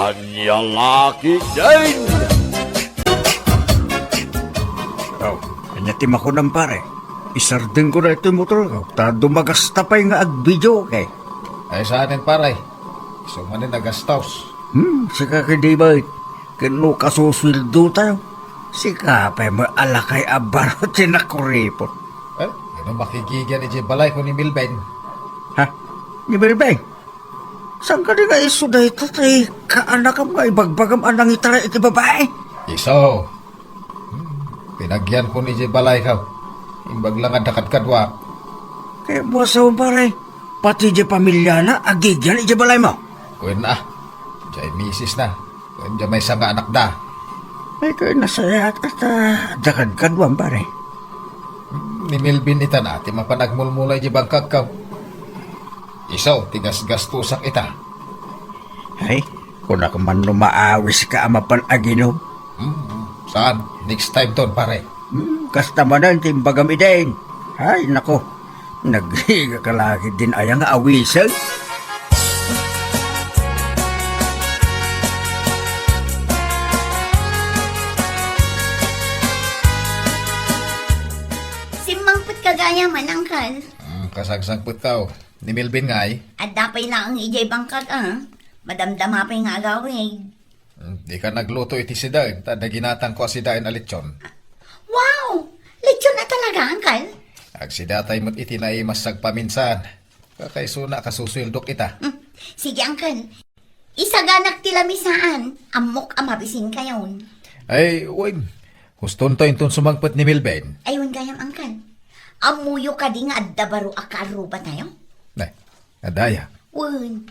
kanyang laki din. Oh, kanyatim ako ng pare. Isardin ko na ito yung motor ko. Ta dumagasta pa yung ag-video, okay? Ay sa atin paray. So manin nagastos. Sika ka di ba? Kano kasuswildo tayo? Sika pa yung alakay abaro tinakuripot. Eh, ano makikigyan ni balay ko ni Milben? Ha? Ni Berbeng? Saan ka di nga iso na ito? Tay, kaanak ka mga ibagbagam anang itara iti babae. Iso. Pinagyan ko ni balay ka. Imbag lang adakat kadwa. Kaya buwas ako pare. Pati di pamilya na, agigyan iti balay mo. Kuwen na. Diyay misis na. Kuwen diyay may sanga anak da. Ay, kaya nasayat at dakad kadwang pare. Ni Milben ita na. Ti mapanagmulmulay di bangkag ka. Iso, tigas gastusak ita. Ay, kung ako man lumaawis ka amapan aginom. Saan? Next time ton pare. Kasta man ang timbagam ideng. Ay, nako. Naghiga ka lagi din ayang awisan. Simmangput kagaya man, Angkal. Kasagsagput ka. Ni Milben nga ay. At dapay lang ang ijay bangkag, Madamdama pa yung agawin. Di ka nagluto iti si Dain. Tada ginatang ko si Dain alitsyon. Wow! Lechon na talaga, Angkal. Agsidatay mo't iti na imasag paminsan. Kakaisuna kasuswildok ita. Sige, Angkal. Isaganak tilamisaan. Amok amabisin kayon. Ay, uwin. Huston to yung sumagpat ni Milben. Ayun gayam, Angkal. Amuyo ka di nga adda baro akaaro ba tayo? Nay, nadaya. Wen,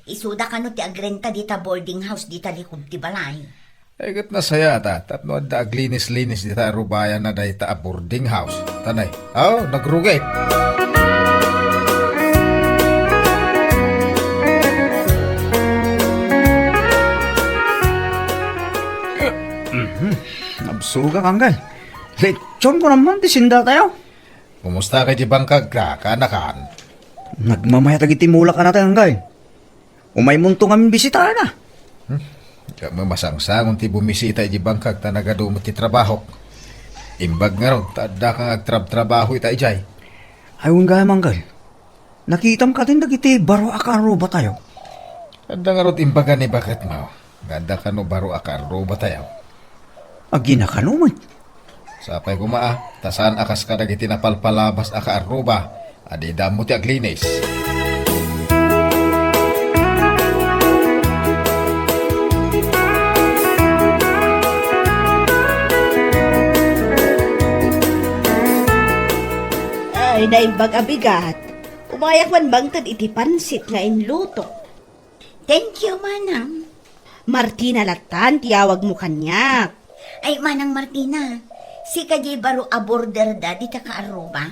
isuda ka no ti agrenta dita boarding house dita likod ti balay. Ay, kat na saya ta. Tapno da aglinis-linis dita rubayan na dahita a boarding house. Tanay. Oh, nagrugay. Nabsuga kang gal. Lechon ko naman, tisinda tayo. Kumusta ka di bangkag ka, kanakan? Nagmamaya tagitimula ka natin hanggang. Umay muntong kami bisita na. Diya mamasang-sangon ti bumisita di bangkag ta nagadumot ti trabaho. Imbag nga ron, tada kang agtrab-trabaho ita ijay. Ayun gaya manggal. Nakitam ka din nagiti baro akaro ba tayo? Tada nga ron imbaga ni bakit mo. Ganda ka no baro akaro ba tayo? Agina ka naman. Sapay kumaa, tasan akas ka nagiti napalpalabas akaro ba? Adi damo ti aglinis. Ay, naimbag abigat. Umayak man bang tad iti pansit nga inluto. Thank you, Manang. Martina latan, tiyawag mo kanyak. Ay, Manang Martina. Si kajay baro a border da dita kaaro ba?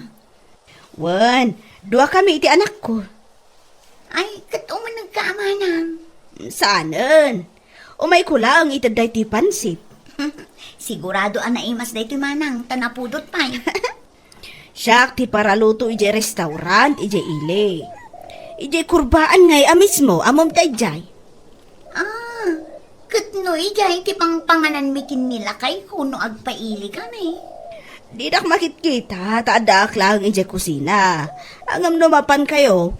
Wan, dua kami iti anak ko. Ay, katuman nagkaamanang. Saanan? Umay ko lang itaday ti pansit. Sigurado ang naimas da ito, Manang. Tanapudot pa. Siyak ti paraluto ije restaurant, ije ile. Ije kurbaan ngay amis mo, amom tajay. Katno ijay ti pangpanganan mikin nila kay kuno agpaili ka na eh. Di dak makitkita, taadak lang ije kusina. Angam numapan kayo,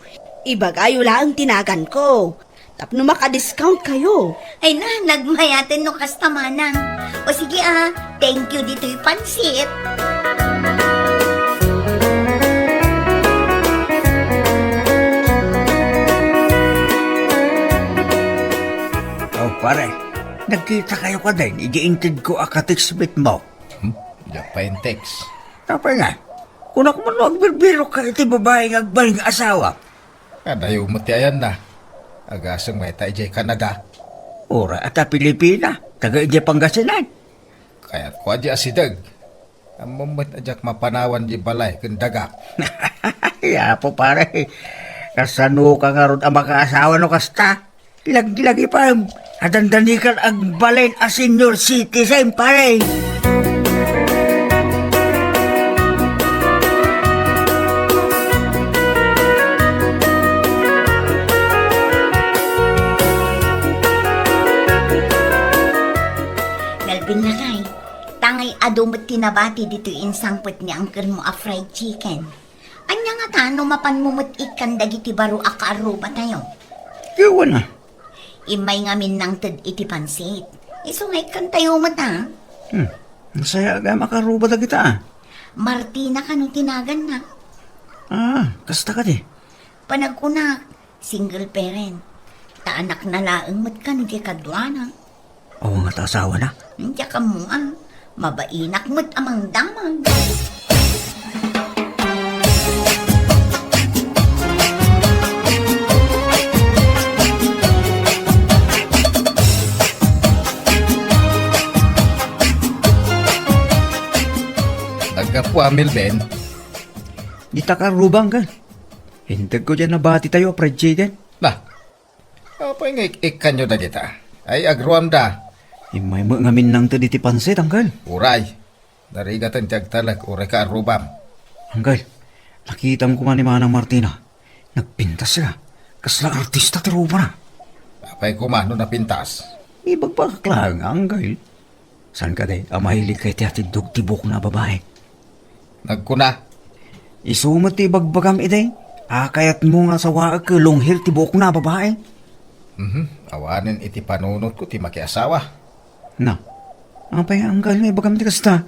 ibagayo lang tinagan ko. Tapno maka-discount kayo. Ay na, nagmayatin no kasta Manang. O sige thank you dito'y pansit. Oh, pare. Nagkita kayo ka din. Igiintid ko akatiksbit mo. Diya pa yung text. Tapos nga. Kung ako man magbirbiro ka iti babae ng agbaling asawa. Kadayo mo ti ayan na. Agasang may tayo jay Canada. Ora ata Pilipina. Taga-ije Pangasinan. Kaya't ko adya asidag. Ang mamit adyak mapanawan di balay kendaga. Yapo pare. Kasano ka nga ron ang makaasawa no kasta. Lagi-lagi pa. Adandanikan ang balay a senior citizen pare. ado mo't tinabati dito insangpet ni angker mo a fried chicken. Anya nga ta, no mapan mo mo't ikan dagiti baro akaruba tayo. Yawa na. Imay ngamin nang tad iti pansit. Isungay kan tayo mo ta. Masaya ka makaruba na kita. Martina ka no tinagan na. Kasta ka di. Panagkunak, single parent. Taanak na laeng mo't ka no di kadwana. Oo nga tasawa na. Hindi ka mo mabainak mo't amang damag. Nagkapuamil, Ben. Di ta karubang ka. Hindag ko dyan na bati tayo, fried chicken. Nah, apa yung ikan nyo na dita? Ay, agruam da. Imay mo ngamin nang taditi pansit, Anggal. Uray. Darigatan tiyagtalag, uray ka arubam. Anggal, nakita mo ko nga ni Manang Martina. Nagpintas sila. Kasla artista tiruba na. Apay kumano na pintas. Ibagpakaklang, Anggal. San ka day, amahilig kay tiyatidog tibok na babae. Nagkuna. Isumat ti bagbagam iday. Kayat mo nga sa waag ka longhil tibok na babae. Awanin iti panunot ko ti makiasawa. Na, ang Anggal na ibagam ti kasta.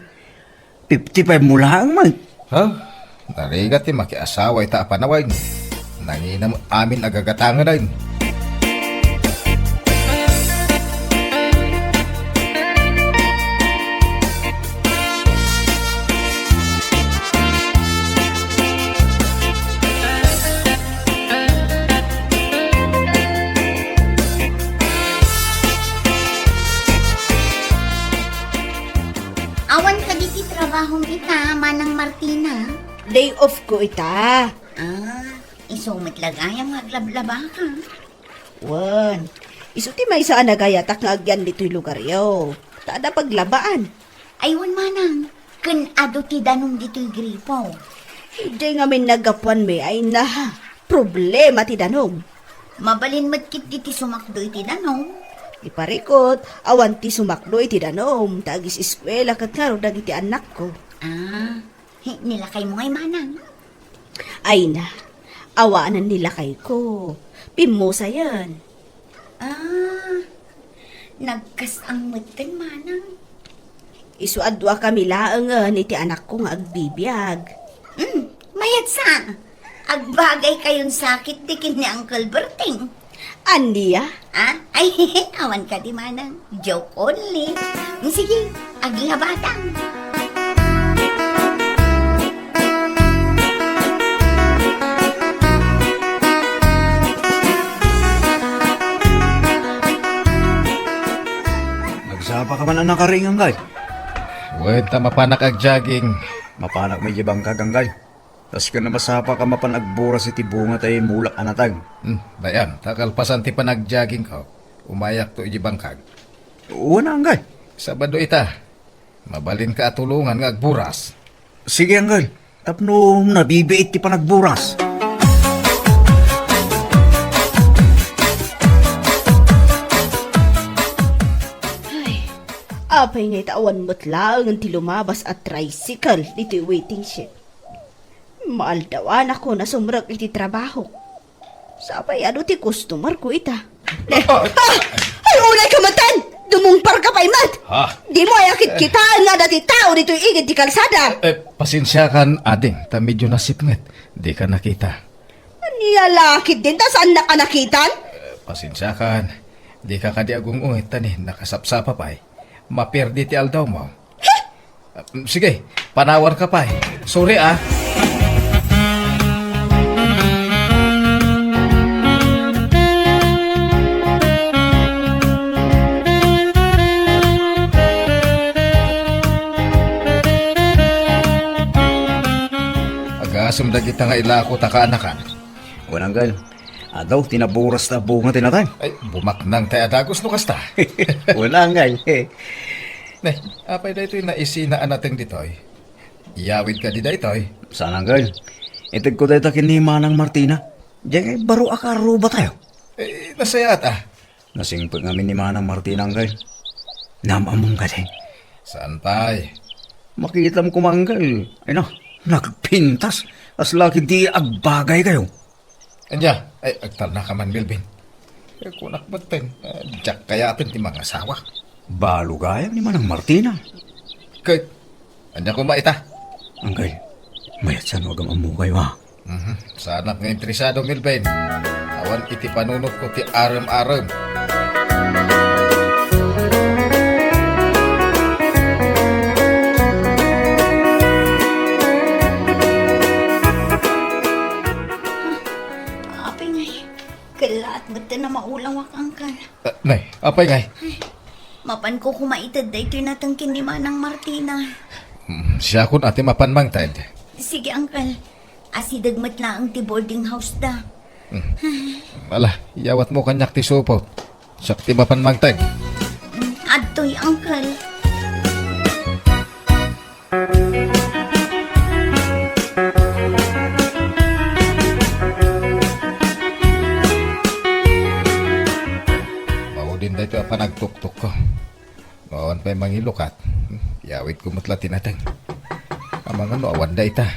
55 mo lang, man. Ha? Narigat ti makiasawa ita panaway. Nanginam amin agagatangan na yun. Awan ka diti trabahong ita, Manang Martina. Day off ko ita. Isumit lagayang maglablaba ka. Wan. Iso ti may saan nagayatak nga agyan dito'y lugar yo. Tada paglabaan. Aywan Manang, kun ado ti danong dito'y gripo. Hindi nga min nagapuan may ay na. Problema ti danong. Mabalin matkit diti sumakdo iti danong. Iparikot, awan ti sumakdo iti danom. Tagis eskwela kat nga ro dagiti anak ko. Nilakay mo ngay Manang. Ay na, awanan nila kay ko. Pimusa yan. Nagkas ang matan Manang. Isuadwa kami laang iti anak ko nga agbibiyag. Mayat sa. Agbagay kayon sakit dikin ni Uncle Berting. Aniya? Ay, awan ka di Manang. Joke only. Sige, aglabatang. Nagsapa ka man ang nakaring, Anggal. Wait, mapanak ag jogging. Mapanak may jibang kag, Anggal. Tas ka na masapa ka mapanagbura si tibunga tayo mulak anatag. Dayan, takalpasan ti panag-jogging ko. Umayak to iji bangkag. Oo na, Anggal. Sabado ita. Mabalin ka atulungan nga agburas. Sige, Anggal. Tapno nabibiit ti panagburas. Apay nga itawan mo't lang ang ti lumabas at tricycle dito'y waiting shed. Maaldawan ako na sumrag iti trabaho. Sabay ano ti customer ko ita. Ay, ulay ka matan! Dumungpar ka pa imat! Ha? Di mo ayakit kita nga dati tao dito'y igit ti kalsada. Pasensya kan, ading. Ta medyo nasipnget. Di ka nakita. Niyalakit din, ta saan na ka nakitan? Pasensya kan. Di ka kadi agong ungit tani. Nakasapsapa pa eh. Maperdi ti aldaw mo. Sige, panawar ka pa eh. Sorry ah. Agasum dagita nga ilako taka-anakan. Walang Anggal. Adaw, tinaburas na bunga tinatay. Ay, bumaknang tayo adagos no kasta. Wala, Anggal. Ne, apay da ito'y naisinaan natin dito'y. Iyawid ka di da ito'y. Saan, Anggal? Itag ko dito kini Manang Martina. Diyan baro akaruba tayo. Nasaya ata. Nasingpag namin ni Manang Martina, Anggal. Namamong ka din. Saan tay? Makita mo kumanggal. Ay na, nagpintas. As laki di agbagay kayo. Anya, ay agtal na ka man, Melvin. Kaya kunak batin, jak kaya atin ti mga asawa. Balo gaya ni Manang Martina. Kaya, anya ko maita. Angkay, mayat siya no agam amukay ha. Sana nga interesado, Melvin. Awan iti panunod ko ti aram-aram. Apay ngay. Kalat ba't na maulawak angkal? Nay, apay ngay. Mapan ko kumaitad da ito'y natangkin ni Manang Martina. Siya kun ati mapanmang tad. Sige, angkal. Asidagmat lang ti boarding house da. Ala, iyawat mo kanyak ti supot. Siya ti mapanmang tad. Adto'y, angkal. Maudin da ito panagtuktok ko. Mawan pa'y mangilukat. Yawit ko mutla tinatang. Amang ano, awan da ita.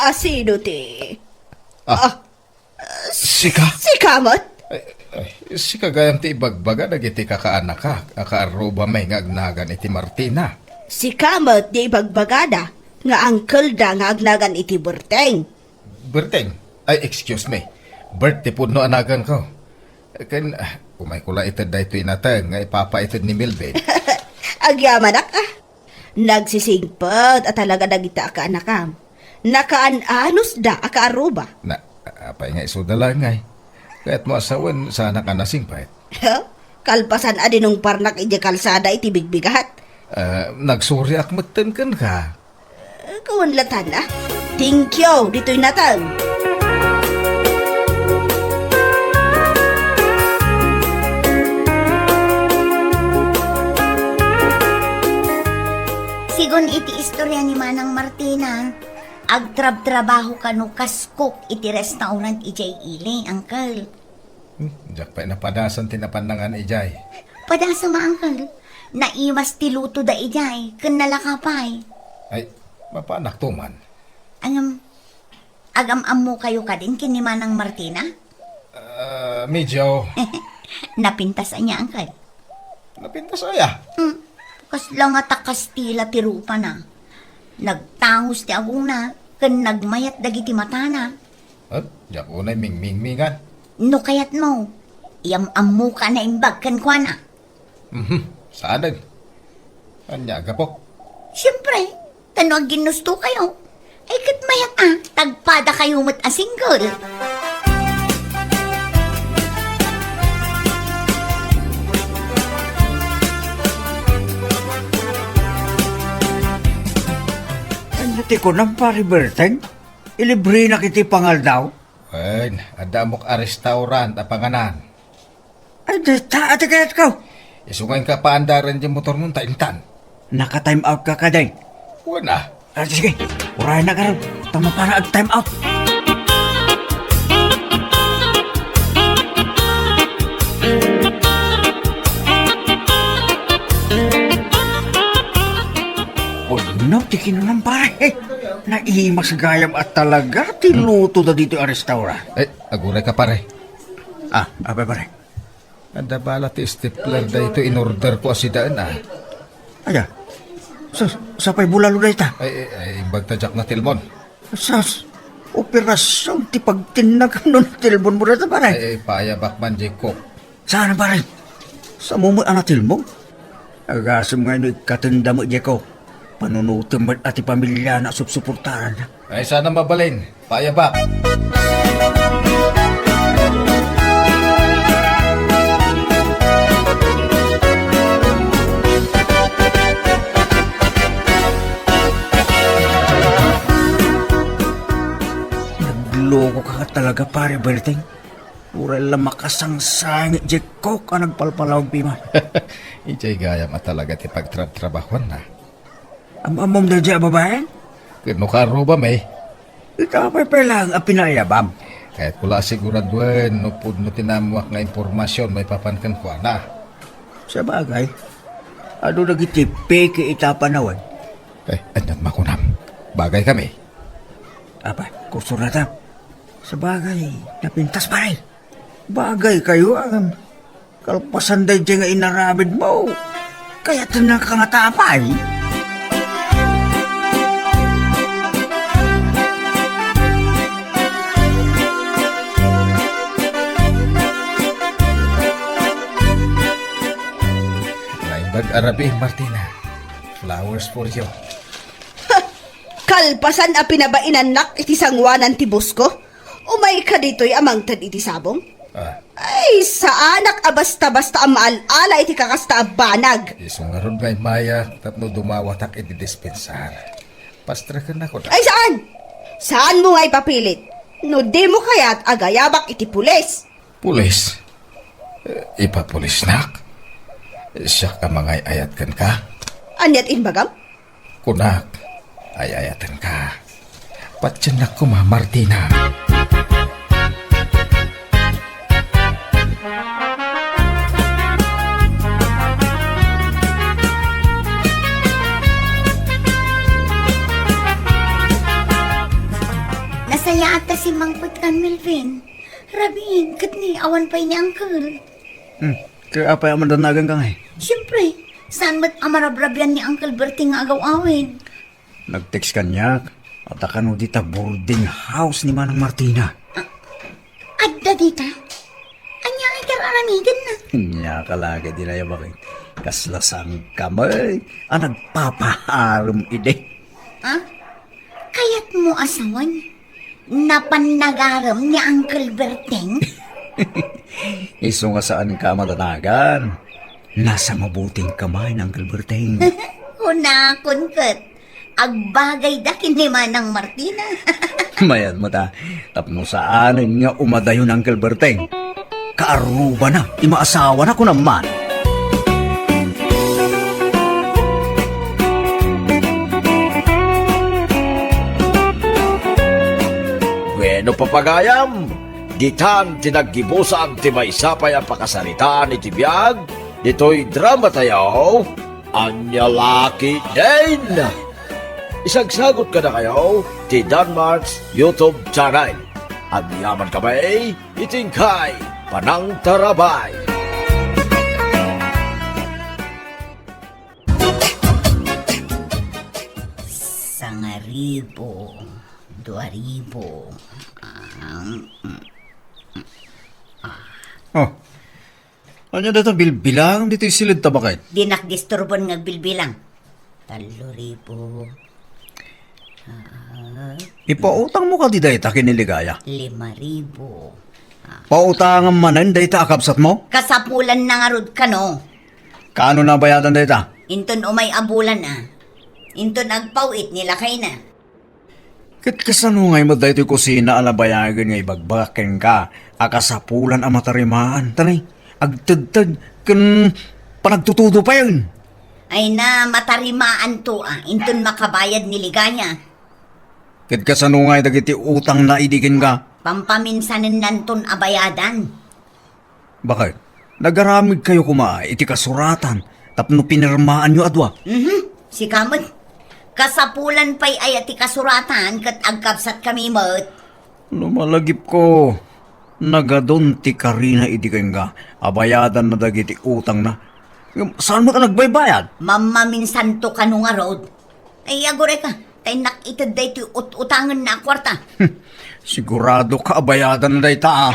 Sino ti? Sika? Si Kamot? Si kagayam ti ibagbaga nagiti kakaanak ka. Akaaruba may ngagnagan iti Martina. Si Kamot di bagbagada nga angkel da nga agnagan iti Berteng. Berteng? Ay, excuse me. Birthday po no anagan ko. Kan, umay kula itad da ito inatang nga ipapaitad ni Melvin. Agyaman ka. Nagsisingpot at talaga nagita ka anakam. Nakaanos da akaaruba. Na, apay nga isudala ngay. Kaya't mo asawan sana ka nasingpait. Kalpasan adinong parnak iti kalsada iti bigbigat. Nagsuri akmatan kan ka. Kawanlatan na. Thank you, dito'y natang. Sigon iti istorya ni Manang Martina. Agtrab-trabaho ka no kaskok iti restaurant ijay iling, angkal. Diyak pa'y napadasan tinapanangan ijay. Padasa ma, angkal. Naiwas ti luto da ijay, kanalaka pa'y. Ay, mapanak to man. Agam-am mo kayo ka din kini Manang Martina? Medyo, Napintasan niya, angkal. napintas aya. Kasla nga ta Kastila ti rupa na. Nagtangos ti aguna, kan nagmayat dagiti matana. At, diyak unay mingmingan. No kayat mo, iyam-am ka na imbag kan kwa na. Saan? Anyaga po. Siyempre, tano ang ginusto kayo. Ay kat mayat tagpada kayo mat a single. Iti ko ng pari Berteng. Ilibre na kiti pangal daw. Ay, adamok a restaurant a panganan. Ay, ati kayat ka. Isungayin ka paandaran dyan motor mong taintan. Naka-time out ka ka din. Wala. Sige, urayan na ka rin. Tama para ag-time out. No, tikin na ng pare. Naimas gayam at talaga tiluto na dito ang restaurant. Ay, aguray ka pare. Apa pare? Anda bala ti stapler da ito in-order ko asidaan Aya, sapay bulalo na ita. Ay, bagtajak na tilmon. Sas, operasyon ti pagtinag nun tilbon mo na ita pare. Ay, payabak man di ko. Saan pare? Sa mo anatil mo? Agasam nga ino ikatanda mo, Jeko. Panunutin mo at pamilya na supsuportaran. Ay, sana mabalin. Payabak. Nagloko ka talaga pare, Berting. Pura lang makasangsang Jeko ka nagpalpalawang pima. Ijay gayam at talaga ti pagtrabahuan na. Amom na dyan, babae? Kano karo ba may? Ikaw pa lang ang pinayabam. Kahit pula siguraduan, no pud no tinamuak nga impormasyon may papankan ko na. Sa bagay, Ano nagiti peke itapanawan? Anak makunam. Bagay kami. Apa, kurso na ta. Sa bagay, napintas pa rin. Bagay kayo ang kalpasan day nga inarabid mo. Kaya tanang ka nga tapay. Naibag Arabi, Martina. Flowers for you. Kalpasan a pinabainan nak iti sangwanan ti busko? Umay ka dito'y amang tad iti sabong? Ay, sa anak a basta-basta ang maalala iti kakasta a banag. Isungaron ngay Maya, tapno dumawatak iti dispensar. Pastra ka na ko. Ay, saan? Saan mo nga ipapilit? No di mo kaya't agayabak iti pulis. Pulis? Ipapulis nak? Siya ka mga ayat kan ka? Anyat inbagam? Kunak, ayayatan ka. Patyanak ko ma, Martina. Nasaya ata si Mangput kan Melvin. Rabin, kat ni awan pa ni Uncle. Kaya apa yung mandanagan ka nga eh? Siyempre, saan ba't amarabrabyan ni Uncle Berting nga agaw-awin? Nag-text ka niya. At akano dita boarding house ni Manang Martina. Adda dita? Anya ay kararamigan na. Nya kalagay din na yung bakit. Kaslasang kamay. Ang nagpapaharom ide. Ha? Kaya't mo asawan? Napanagaram ni Uncle Berting? Iso nga saan ka matanagan? Nasa mabuting kamay ng Uncle Berting. Hunakon kat. Agbagay dakin ni Manang Martina. Mayan mo ta. Tapno saan nga umadayon ng Uncle Berting. Kaaruba na. Imaasawa na ko naman. Bueno papagayam, ditan tinaggibusan ti maisapay ang pakasaritaan ni Tibiyag, dito'y drama tayo, Anya Lucky Dane. Isagsagot ka na kayo, ti Danmarks YouTube channel. At yaman kami, itingkay, Panang Tarabay. Sangaribo, 2,000. Oh. Ano dito bilbilang? Dito yung silid tabakit. Di nakdisturbon nga bilbilang. 3,000. Ipautang mo ka di dayta kiniligaya. 5,000. Pautangan manan dayta akabsat mo? Kasapulan na nga rod ka no. Kano na bayadan dayta? Inton umay abulan Inton agpawit nila kay na. Kat kasanungay mo dayto yung kusina alabayagan nga ibagbakin ka. Akasapulan ang matarimaan. Tanay, agtagtag kan panagtutudo pa yun. Ay na matarimaan to Inton makabayad ni ligaya. Kat kasanungay dagiti utang na idigin ka. Pampaminsanin nanton abayadan. Bakit? Nagaramig kayo kuma iti kasuratan. Tapno pinirmaan nyo adwa. Si kamot. Kasapulan pa'y ayati kasuratan kat agkapsat kami mot. Lumalagip ko. Nagadon ti karina idigin ka. Abayadan na dagiti utang na. Saan mo ka nagbaybayad? Mamaminsan to ka nung road. Ay agore ka. Tay nakitad day to utangan na kwarta. Sigurado ka abayadan na dayta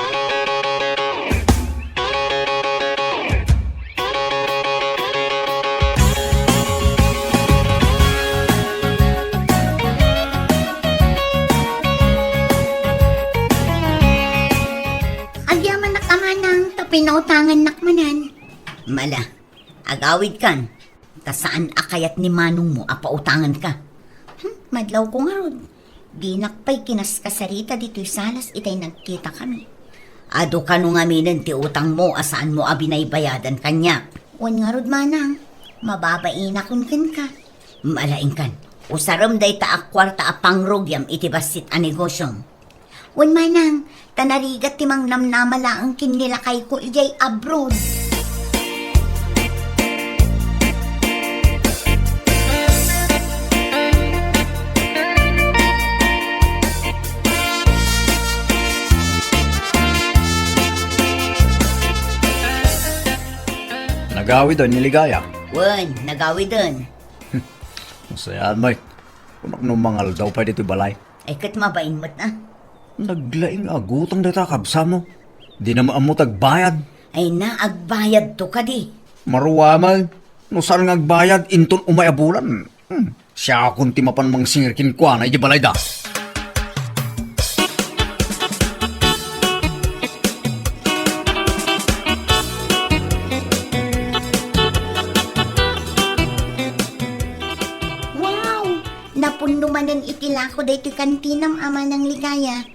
Agyaman na kamanang tapinautangan nakmanan. Mala, agawid kan. Kasaan akayat ni manong mo apautangan ka. Madlaw ko nga rod. Ginakpay kinaskasarita dito'y salas itay nagkita kami. Ado ka nung aminan ti utang mo asaan mo abinaybayadan kanya. Wan nga rod manang, mababaina kun ka. Malaing kan, usaram day ta akwarta apang rogyam iti basit a negosyong. Wan manang, tanarigat timang namnamala ang kinilakay ko ijay abroad. nagawi doon niligaya. Wen, nagawi dun. Masayaan, may. Kunak nung mangal daw pa dito balay. Ay kat mabain mo't na. Naglaing agutang data kabsa mo. Di na maamot agbayad. Ay na, agbayad to ka di. Maruwaman. No saan nga agbayad, inton umayabulan. Siya akong timapan mang singirkin kwa na balay da. Wow! Napundumanan itila ko dahito kantinam ama ng ligaya.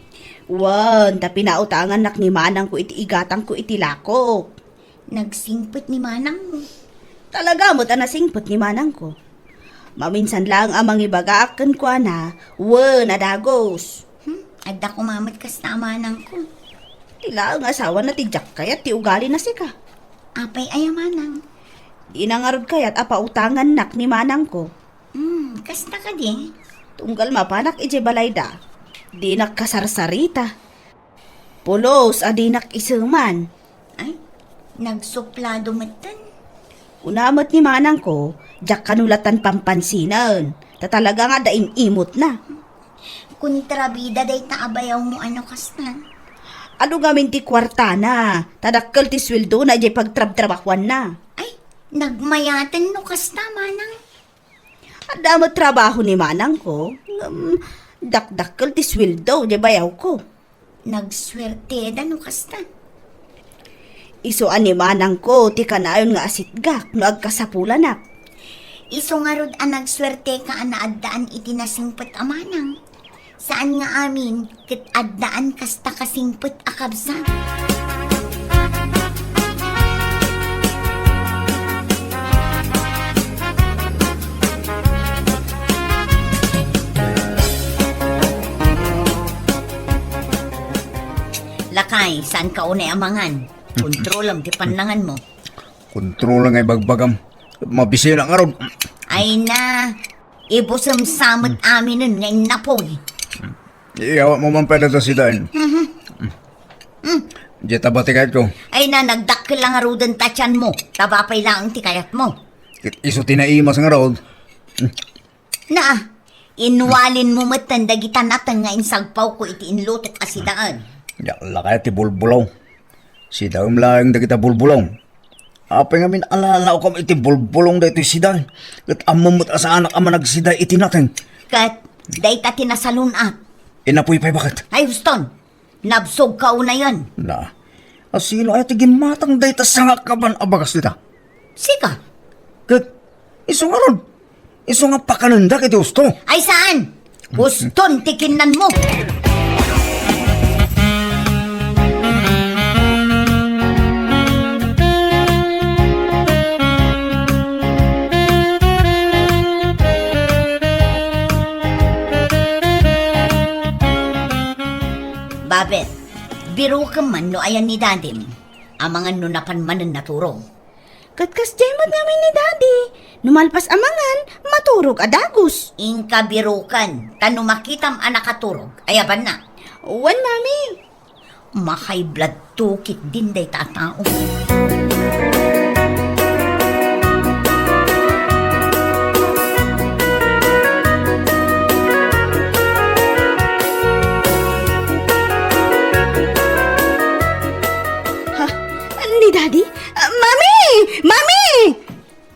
Wan, ta pinautangan nak ni manang ko iti igatang ko iti lako. Nagsingpit ni manang mo. Talaga mo ta nasingpot ni manang ko. Maminsan lang amang ibagaakan ko na, wan, adagos. Adda ko mamat kas na manang ko. Tila ang asawa na ti Jack kayat ti ugali na sika. Apay ayamanang. Di nangarod kayat apautangan nak ni manang ko. Kas na ka di. Tunggal mapanak ije balayda. Di nakasarsarita. Pulos adinak isuman. Ay, nagsuplado matan. Unamat ni manang ko, Jack kanulatan pampansinan. Tatalaga nga daing imot na. Kontrabida day taabayaw mo ano kas na. Ano gamin ti kwarta na, tadakkel ti sweldo na ije pagtrab-trabakwan na. Ay, nagmayatan no kas na manang. At damot trabaho ni manang ko, dakdakkel ti sweldo ije bayaw ko. Nagswerte da no kas na. Isuan ni manang ko, ti kanayon nga asitgak, no agkasapula na. Iso nga rod ang nagswerte ka ang naaddaan itinasingpet amanang. Saan nga amin, kit addaan kasta kasingpet akabsa. Lakay, saan ka unay amangan? Kontrol ti panangan mo. Kontrol nga ibagbagam. Mabisira nga ron. Ay na, ibusam samot amin nun ngay napoy. Iyawa mo man pwede sa sidain. Diyan tabati kahit ko. Ay na, nagdakil lang arudan tatyan mo. Tabapay lang ang tikayat mo. Iso tinaimas nga ron. Na, inwalin mo matanda gitanatan nga insagpaw ko iti inlutok asidaan. Yala kaya ti bulbulaw. Si daw lang da kita bulbulaw. Apay nga min alala ko iti bulbulong da ito siday. Kat amamot asa anak ama nagsiday iti natin. Kat, day ta tinasalunat. Inapoy pa'y bakit? Ay, Houston, nabsog ka una yan. Na, asino ay tigimatang day ta sanga kaban abagas nita. Sika, Kat, iso nga ron. Iso nga pakananda kiti gusto. ay saan? Houston, tikinan mo. Babet, biro ka man no ayan ni dadim. Amangan no napanmanan naturong. Katkas jemot namin ni daddy. Numalpas amangan, maturog adagos. Ingka birukan, tano makitam anak katurog, ayaban na. Wan, mami. Makay blood tukit din day tatao. Ni daddy? Mami! Mami!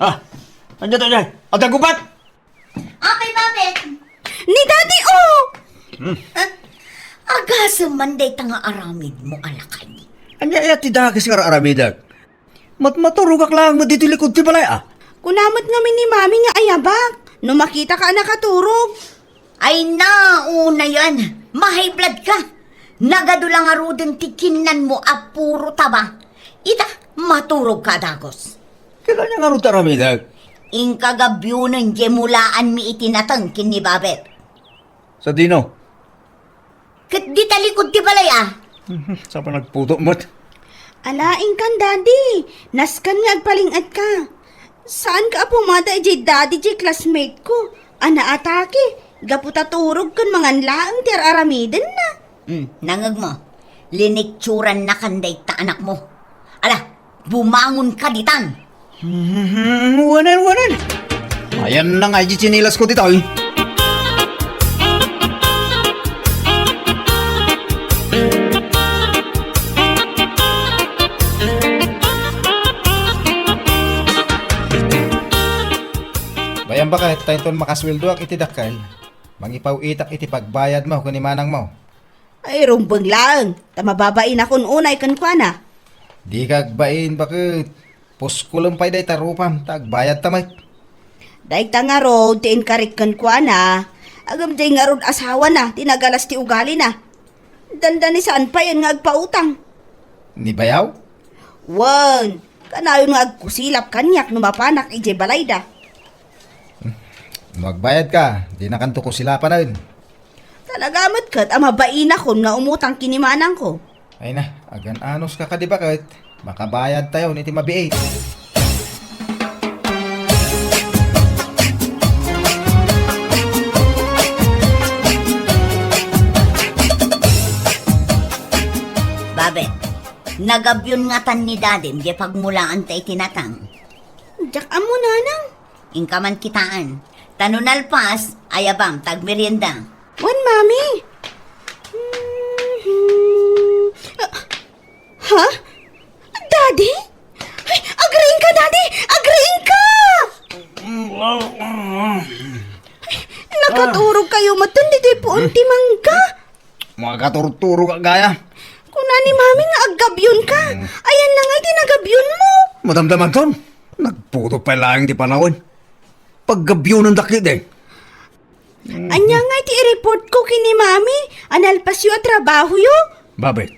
Ah, andyan tayo. At gubat! Okay, Babet. Ni daddy, oh! Agasam man day tanga aramid mo alakay. Anya ya ti dagis nga aramidag. Maturugak lang mo dito likod ti balay ah. Kunamot ngamin ni mami nga ayabak. No makita ka nakaturog. Ay na, una yan. Mahay blood ka. Nagadulang arudin tikinan mo apuro taba. Ita, maturog ka dagos. Kailan niya nga rin aramidag? Ingkagabyunan jemulaan mi itinatang kin ni Babet. Sa dino? Kat di talikod ti balay ah. Sa pa nagputo mo't? Alaing kan daddy. Naskan nga agpalingat ka. Saan ka pumada ije daddy ije classmate ko? Ana atake. Gaputa turog kan mangan laang ti aramiden na. Nangag mo. Linikturan na kanday ta anak mo. Ala, bumangon ka ditan. Wanan. Ayan na nga, chinilas ko dito. Bayan ba kahit tayo makasweldo ak iti dakal? Mangipaw itak iti pagbayad mo kung manang mo. Ay, rumbang lang. Tamababain akong unay kan kwa na. Di kagbain bakit? Puskulong pa'y day tarupam, tagbayad tamay. Daig ta nga ro, tiin karik kan kwa na. Agam day nga ron asawa na, tinagalas ti ugali na. Danda ni saan pa yan nga agpautang. Ni bayaw? Wan, kanayon nga agkusilap kanyak numapanak ije balayda. Magbayad ka, di nakanto ko sila pa na rin. Talagamat kat, amabain ako nga umutang kinimanang ko. Ay na, agan anos ka di bakit? Makabayad tayo niti mabiait. Babet, nagabyon nga tan ni Dadim, di pagmulaan tayo tinatang. Diyak amo nanang. Ingkaman kitaan. Tanunalpas, ayabam, tagmerienda. Wan, mami. Ha? Daddy? Ay, agreeing ka, Daddy! Agreeing ka! Ay, nakaturog kayo matan, dito'y po unti mangga. Mga katurturo ka gaya. Kung ni mami nga agabyon ka, ayan na nga tinagabyon mo. Madamdaman ton. Nagputo pa lang di panahon. Paggabyo ng dakit eh. Anya nga i-report ko kini mami, analpas yu at trabaho yu. Babet,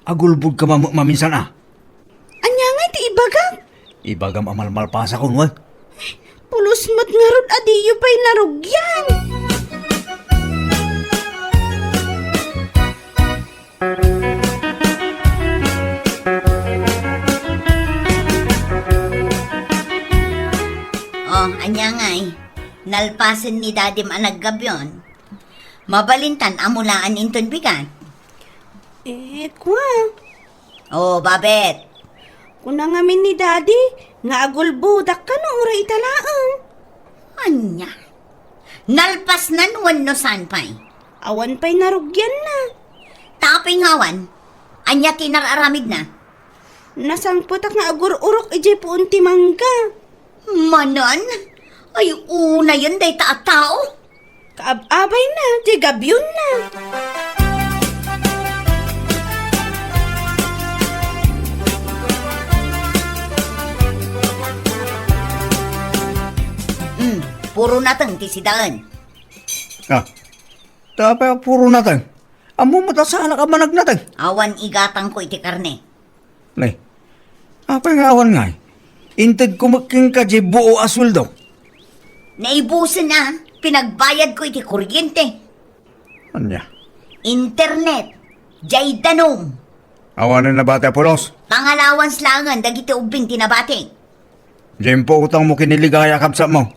agulbog ka maminsan ah. Anya nga ibagam. Ibagam amal-mal pa sa kunwag. Pulos mat nga rod adiyo pa'y narugyan. Oh, anya ngay. Nalpasan ni Dadim ang naggabyon. Mabalintan amulaan inton bigat. Kwa. Oh, Babet. Kuna ngamin ni Daddy, nga agulbudak ka no ura italaang. Anya? Nalpas nan no sanpay. Awan pa'y narugyan na. Tapay ngawan. Anya kinararamid na. Nasangputak nga agur-urok ije po unti mangga. Manan? Ay, una yun day tao. Kaab-abay na, di gabyon na. Puro natang tisidaan. Ah, tapay puro natin. Amo matasala ka manag natin. Awan igatang ko iti karne. Nay, apay nga awan nga. Intid kumaking ka di buo asweldo. Naibusan na, pinagbayad ko iti kuryente. Anya, Internet. Jay danom. awanan na bata pulos. Pangalawans langan dagiti ubing tinabati. Diyan po utang mo kiniligaya kapsa mo.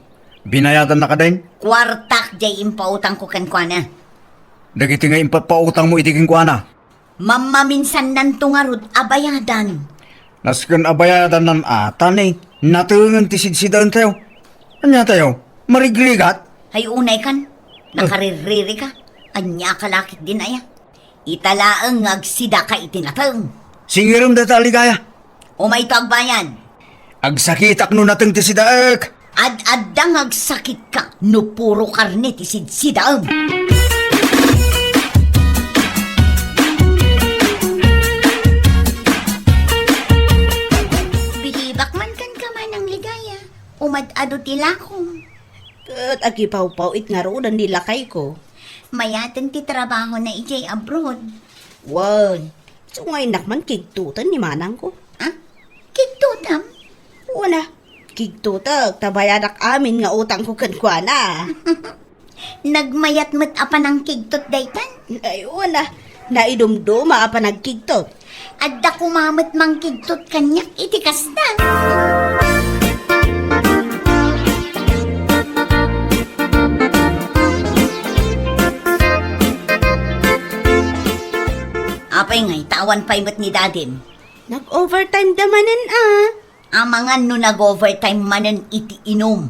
Binayadan na ka din. Kwartak jay impautang ko kankwana. Dagiti nga impapautang mo itiging kwa na. Mamaminsan nan tungarod abayadan. Naskan abayadan ng atan eh. Natungan tisidsidan tayo. Anya tayo? Marigligat? Hay unay kan. Nakaririri ka. Anya kalakit din aya. Italaang agsida ka itinatang. Singiram data aligaya. O may tagbayan. Agsakitak no natang tisidaak. Ad-addang agsakit ka. No puro karne tisidsidam. Bihibak man kan ka man ang ligaya. Umad-ado tilakong. Kat agipaw-paw it nga roon ang nilakay ko. Mayatan ti trabaho na ijay abroad. Wan, so ngayon nakman kigtutan ni manang ko. Ah? Kiktutam? Una, kigtutag, tabayadak amin nga utang ko kankwana. Nagmayat met apa ng kigtot daytan? Ay, una, naidumduma apa nagkigtot. Adda kumamet mang kigtot kanyak iti kasdan. Apay ngay, tawan pa'y met ni Dadim. Nag-overtime damanan ah. Amangan no nag-overtime manan iti inom.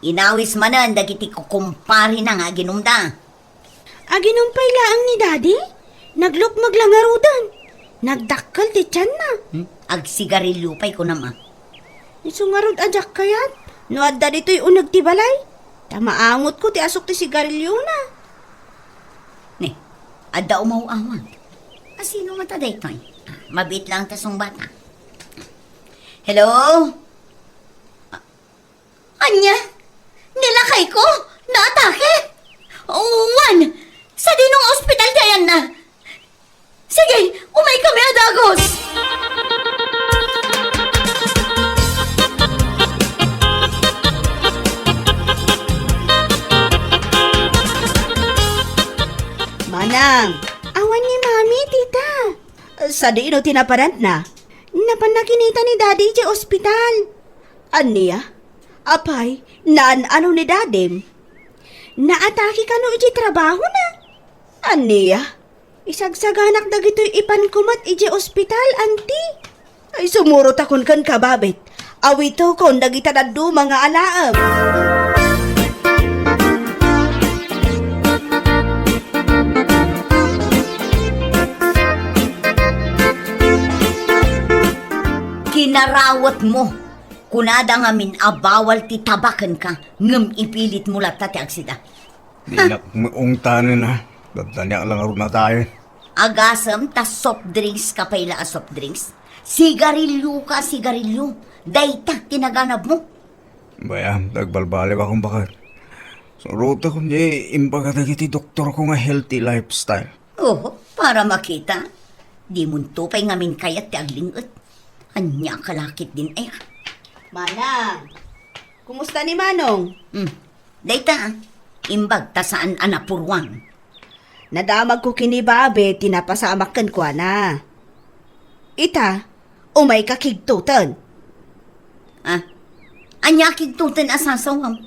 Inawis manan dagiti kukumpari na nga ginumda. Aginumpay laang ni Daddy? Naglukmag lang arudan. Nagdakkel ti tiyan na. Agsigarilyo pa'y ko nama. Isungarod ajak kayat. No adda dito'y unag ti balay. Tamaangot ko ti asok ti sigarilyo na. Ne, adda umaw-awan. Asino mata daytoy? Mabit lang tasong bata. Hello? Anya? Nilakay ko? Naatake? Uwan! Sa dinong ospital dayan na. Sige, umay kami adagos. Manang, awan ni Mami, tita. Sa di no tinaparant na. Napanakinita ni Daddy di ospital. Aniya? Apay, ano ni Daddy? Naatake ka no iti trabaho na. Aniya? Isagsaganak dagito'y ipankumat iti ospital, anti. Ay sumurot akon kan kababit. Awito kon dagita daddo mga alaam. Kinarawat mo. Kunada nga min abawal ti tabakan ka. Ngem ipilit mo lata ti agsida. Di na ungtanin na. Dadanya lang aron na tayo. Agasam ta soft drinks ka payla a soft drinks. Sigarilyo ka, sigarilyo. Dayta, tinaganap mo. Baya, nagbalbalik akong bakat. Suruta ko di imbaga dagiti doktor ko nga healthy lifestyle. Oo, para makita. Di mo tupay ngamin kayat ti aglingot. Anya kalakit din eh. Manang, kumusta ni Manong? Dayta, imbag ta saan anapurwang. Nadamag ko kini Babe, tinapasamakan ko na. Ita, umay kakigtutan. Anya kigtutan asasawam.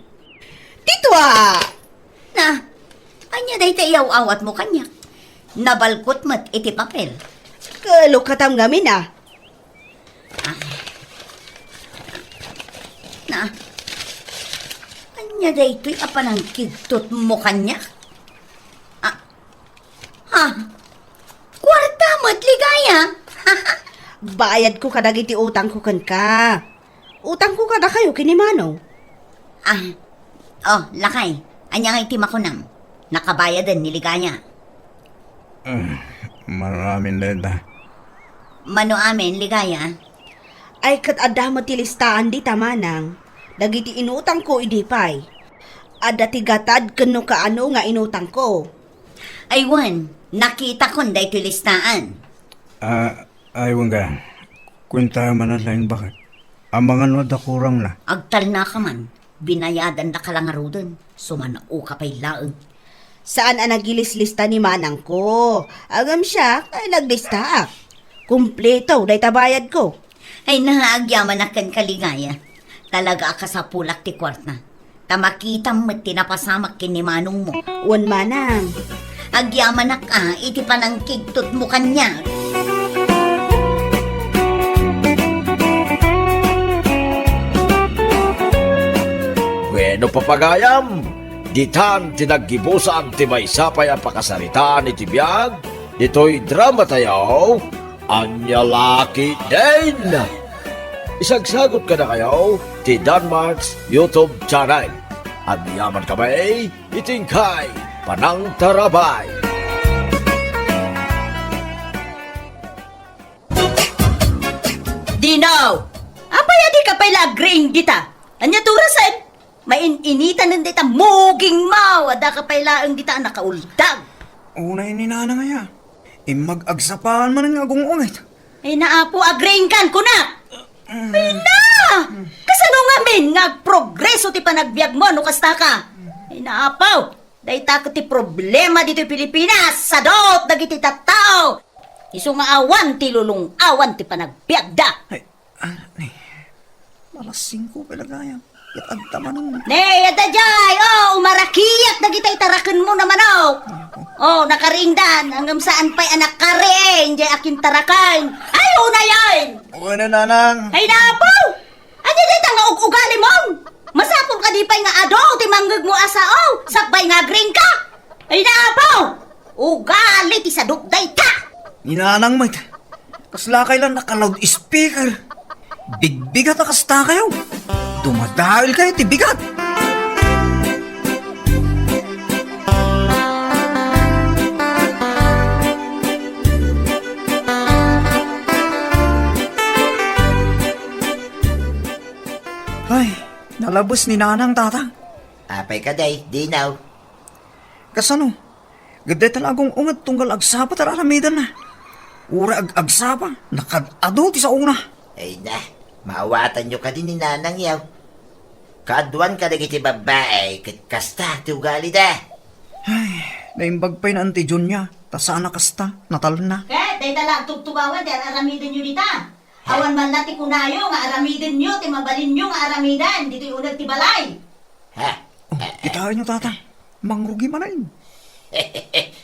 Titwa! Na, anya dayta iyaw-awat mo kanya. Nabalkot mat iti papel. Kalukatam ngamin ah. Na, anya dayto'y apanang kigtot mo kanya. Kwarta mo't ligaya. Bayad ko kadagiti utang ko kan ka. Utang ko kada kayo kini Manong. Lakay. Anya nga itim ako nam. Nakabayadan ni ligaya. Maraming leda. Mano amin, ligaya? Ay kat adda matilistaan di tamanang. Dagiti inutang ko idipay. Adda tigatad kano kaano nga inutang ko. Aywan, nakita ko dahil tulistaan. Aywan ka. Kwenta man na lang bakit. Ang mga noda kurang na. Agtal na ka man. Binayadan na kalangarudan. Sumanao ka pa'y laag. Saan ang nagilis-lista ni Manang ko? Agam siya, ay naglista. Kumpleto, day tabayad ko. Ay nahaagyaman na kan kaligaya. Talaga ka sa pulak ti kwarta. Tamakita mo tinapasamak kinimanong mo. Wan Manang. Agyaman na ka, iti panang kigtot mo kanya. Bueno papagayam, ditan tinaggibusan ti maysapay ang pakasarita ni Tibiyag, dito'y drama tayo, Anya Laki din. Isagsagot ka na kayo ti Danmarks YouTube channel. At yaman kami, itingkay Panang Tarabay. Dinaw! Apay adi ka pa'y lagring dita. Anya turasan? Main-initan ng dita muging mau. Ada ka pa'y laang dita nakauldag. Unay ni Nana nga ya. Mag-agsapahan man ang agong umit. Ay naapo agring kan kuna. Ay na! Kasano nga min nga progreso ti panagbiag mo no kasta ka? Ay naapaw. Dahil takot ti problema dito Pilipinas. Sadot dagiti tattao. Isu nga awan ti lulong awan ti panagbiag da. Ay, ni. Malasing ko palagayam. Yatagtaman nun. Ne, yata jay! Oh, umarakiyat na kita itarakan mo naman, oh! Oh, nakaringdan, hanggang saan pa'y anak kare, hindi akin tarakan! Ay, una yan! Okay na, Nanang. Ay, napaw! kadipay nga ado, ti manggag mo asao, sakbay nga green ka. Ay naapaw! Ugali ti sadukday ta! Ninanang mate, kasla kailan naka-loud speaker. Bigbigat na kasta kayo. Dumadahil kayo, ti bigat. Ay, nalabos ni nanang tatang. Apay ka day, dinaw. Kasano? Ganda talagong ungat tunggal agsapa tararamidan na. Ura agsapa, nakadado ti sa una. Ay na, maawatan nyo ka din ni nanang yaw. Kaadwan ka na kiti babae, kasta ti ugali da. Ay, naimbag pa'y na anti John niya. Tasana kasta, natal na. Kaya, day talag tugtugawan, di aramidin nyo dita. Awan man na ti kunayo, nga aramidin nyo, ti mabalin nyo, nga aramidan, dito'y unag ti balay. Ha? Oh, itaan nyo tatang, mangrugi man na yun.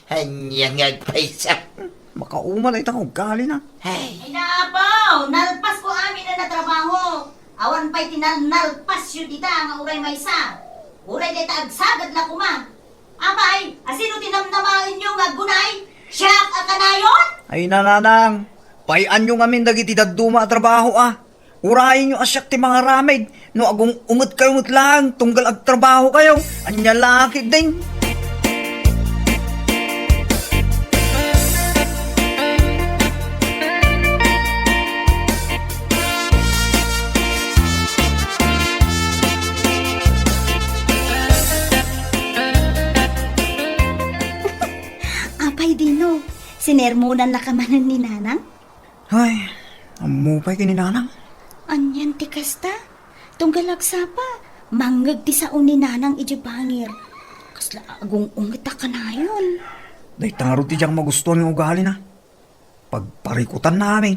Hanyang agpaisap. Makauman ay itang ugali na. Ay, Ay naapaw, nalpas ko amin na natrabaho. Awan pa'y tinalpas yun dita, nga uray maysa. Uray dita agsagad la kuma. Apay, asino tinamnamain nyo nga gunay? Siyak akanayon? Ay nananang, payan nyo ngamin dagiti daduma at trabaho ah. Urayin nyo asyak ti mga ramid. No agong ungot kayo lang, tunggal ag trabaho kayo. Anya laki din. Apay dino, sinermonan na kamanan ni Nanang? Ay, amupay kininanang. Anyan ti kasta, tunggalagsa pa, manggag ti sa ni Nanang ijibangir. Kasla agong ungita ka na yun. Day taro ti diyang magustuhan ng ugali na. Pagparikutan namin.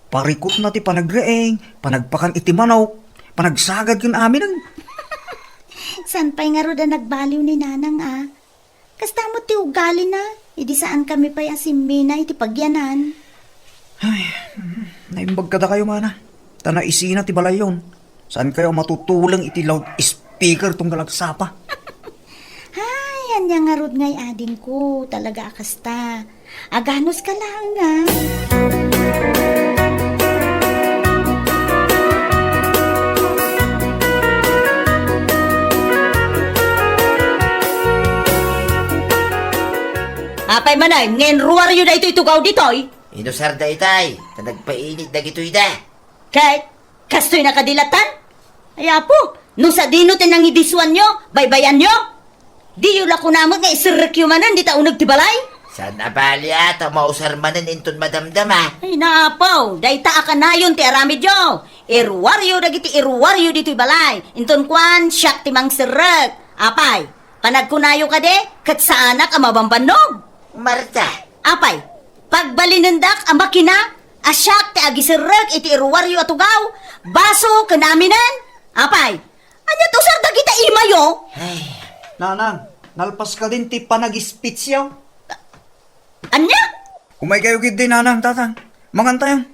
Parikot na ti panagreeng, panagpakan iti manok, panagsagad yun amin ang... San pa'y nga roda nagbaliw ni Nanang ah? Kasta mo ti ugali na, idi saan kami pa'y asimbina iti pagyanan. Naimbag kada kayo mana. Tana isina ti balayon. Saan kayo matutulang iti loud speaker tong galagsapa? Ay, yan nga rod ngay ading ko, talaga akasta. Aganos ka lang nga. Apay manay, ngayon ruwar yun na ito itugaw ditoy. inusar da itay, na nagpainit na gito'y da. Kahit kastoy nakadilatan? Ay apo, nung sa dino tinang idiswan nyo, baybayan nyo? Di yun ako namot nga isirrekyumanan, di taunag tibalay? San abali ata, mausar manan inton madamdama. Ay naapaw, day taa ka na yun ti aramid yo. Irwaryo dagiti irwaryo dito'y balay. Inton kwan, siyak ti mang sirrek. Apay, panagkunayo ka de, kat sa anak ang mabambanog. Marta, Apay, pagbalinendak ang makina, asyak ti agisirrek iti irwaryo atugaw, baso kanaminan. Apay, anya to sir dagita imayo? ay, Nanang, nalpas ka din ti panagispits yaw. Anya? Umay kayo gid din nanang tatang. Mangantayan.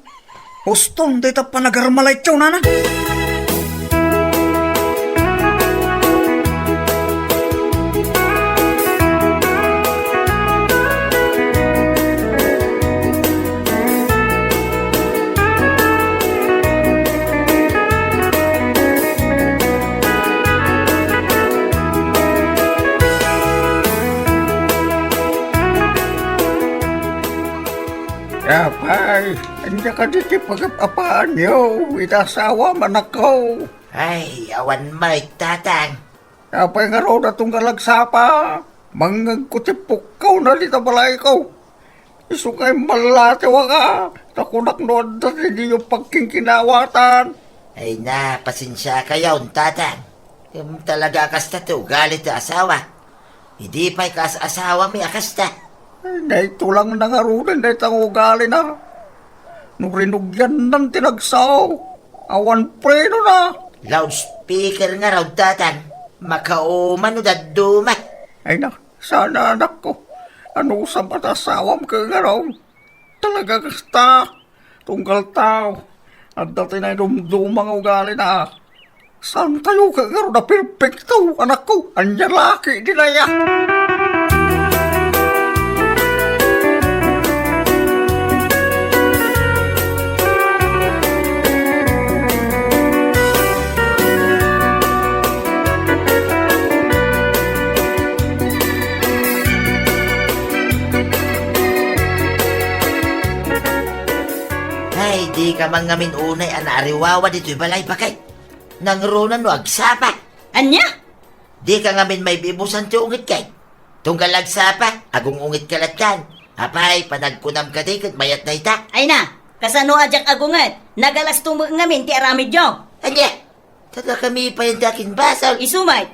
Huston, dito panagarmalay tiyaw nanang. Yapay, hindi ka diti pag-apaan niyo. Itasawa man ako. ay, awan may tatang. Yapay nga raw na itong galagsapa. Mangang kutipukaw na dito balay ko. Isukay malatiwa ka. Nakunak noon na hindi yung pagkingkinawatan. Ay na, pasensya kayo, tatang. Talaga akasta to, galit na asawa. Hindi pa'y asawa may akasta. Ay, naito lang nangarunan na itang ugali na. Nung rinugyan ng tinagsaw. Awan preno na. Loudspeaker nga raw, tatang. Makauman o daduma. Ay na, sana anak ko. Ano sa matasawam ka nga raw? Talaga kasta. Tunggal tao. At dati na dumdumang ugali na. Saan tayo kagaro na perfecto, anak ko? Anya laki din na ya. Ay, di ka mangamin unay anariwawa dito'y balay bakay. Nangrunan no agsapa. Anya? Di ka ngamin may bibusan ti ungit kay. Tunggal agsapa, agong ungit kalat kan. Apay, panagkunam ka di kat mayat na ita. Ay na, kasano ajak agungat? Nagalas tumag ngamin ti aramid nyo. Anya, tada kami pa yung dakin basag. Isumay,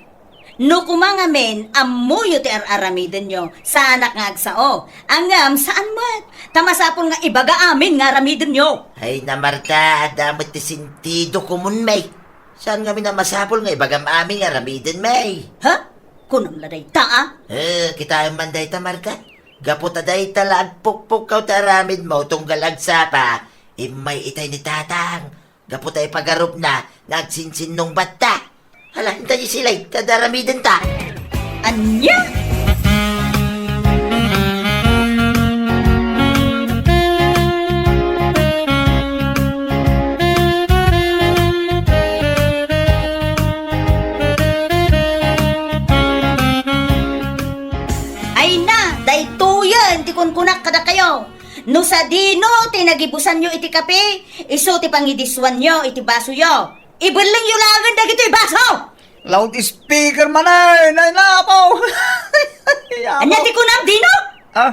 no kumangamin, amuyo ti aramidan nyo, sanak nga agsao. Angam, saan mat? Tamasapon nga ibaga amin nga aramidan nyo. Ay na Marta, damat ti sintido kumun may. Saan kami na masapol nga ibagam aming aramidin may? Ha? Kunam laday taa? Kita ang manday ta Marta. Gaputa day talagpukpuk kaw ta aramid mo tunggal agsapa. Imay itay ni tatang. Gaputa ipagarup na nagsinsin nung bata. Hala, hintay sila'y tadaramidin ta. Anya? Ay na, daytoyan, ti kunkunak kada kayo. No sa dino, tinagibusan nyo iti kape, iso ti pangidiswan nyo iti baso yo. Ibalang yung langan na gito'y baso! Loudspeaker man ay, nainapaw. Anya ti kunam dino? Ah,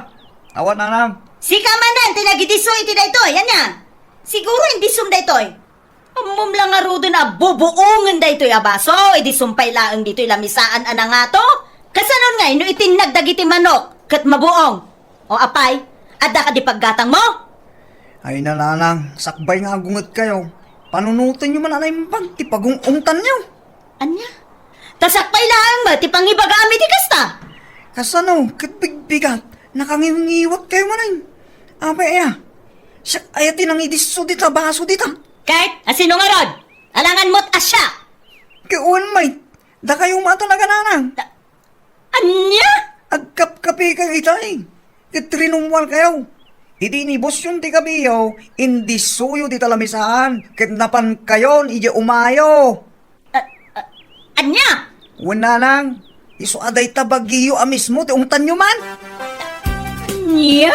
awan na nam. Si kamanan, tinagidiso iti daytoy, anya. Siguro hindi sum daytoy. Amom lang nga rudo na bubuungan daytoy abaso, iti sumpay laang dito'y lamisaan ana nga to. Kasanon nga, no itinagdag iti manok, kat mabuong. O apay, adda ka di paggatang mo? Ay nananang, sakbay nga agungat kayo. Panunutin nyo man anay pag tipagungungtan nyo. Anya? Tasakpay lang ba, ti pangibagami ti kasta? Kasano, kitbigbigat, nakangingiwat kayo manay. Abay aya, siya ayatin ang idiso dita, baso dita. Kahit, asino nga rod? Alangan mo't asya. Kiuan may, da kayo matalaga nanang. Anya? Agkap-kapi kayo itay. Kitrinumwal kayo. Iti nibos yung ti kabiyo, indi suyo ti talamisaan. Kitnapan kayon, iji umayo. Anya? Wala nang, iso aday tabagiyo amismo, ti ungtan nyo man. Anya?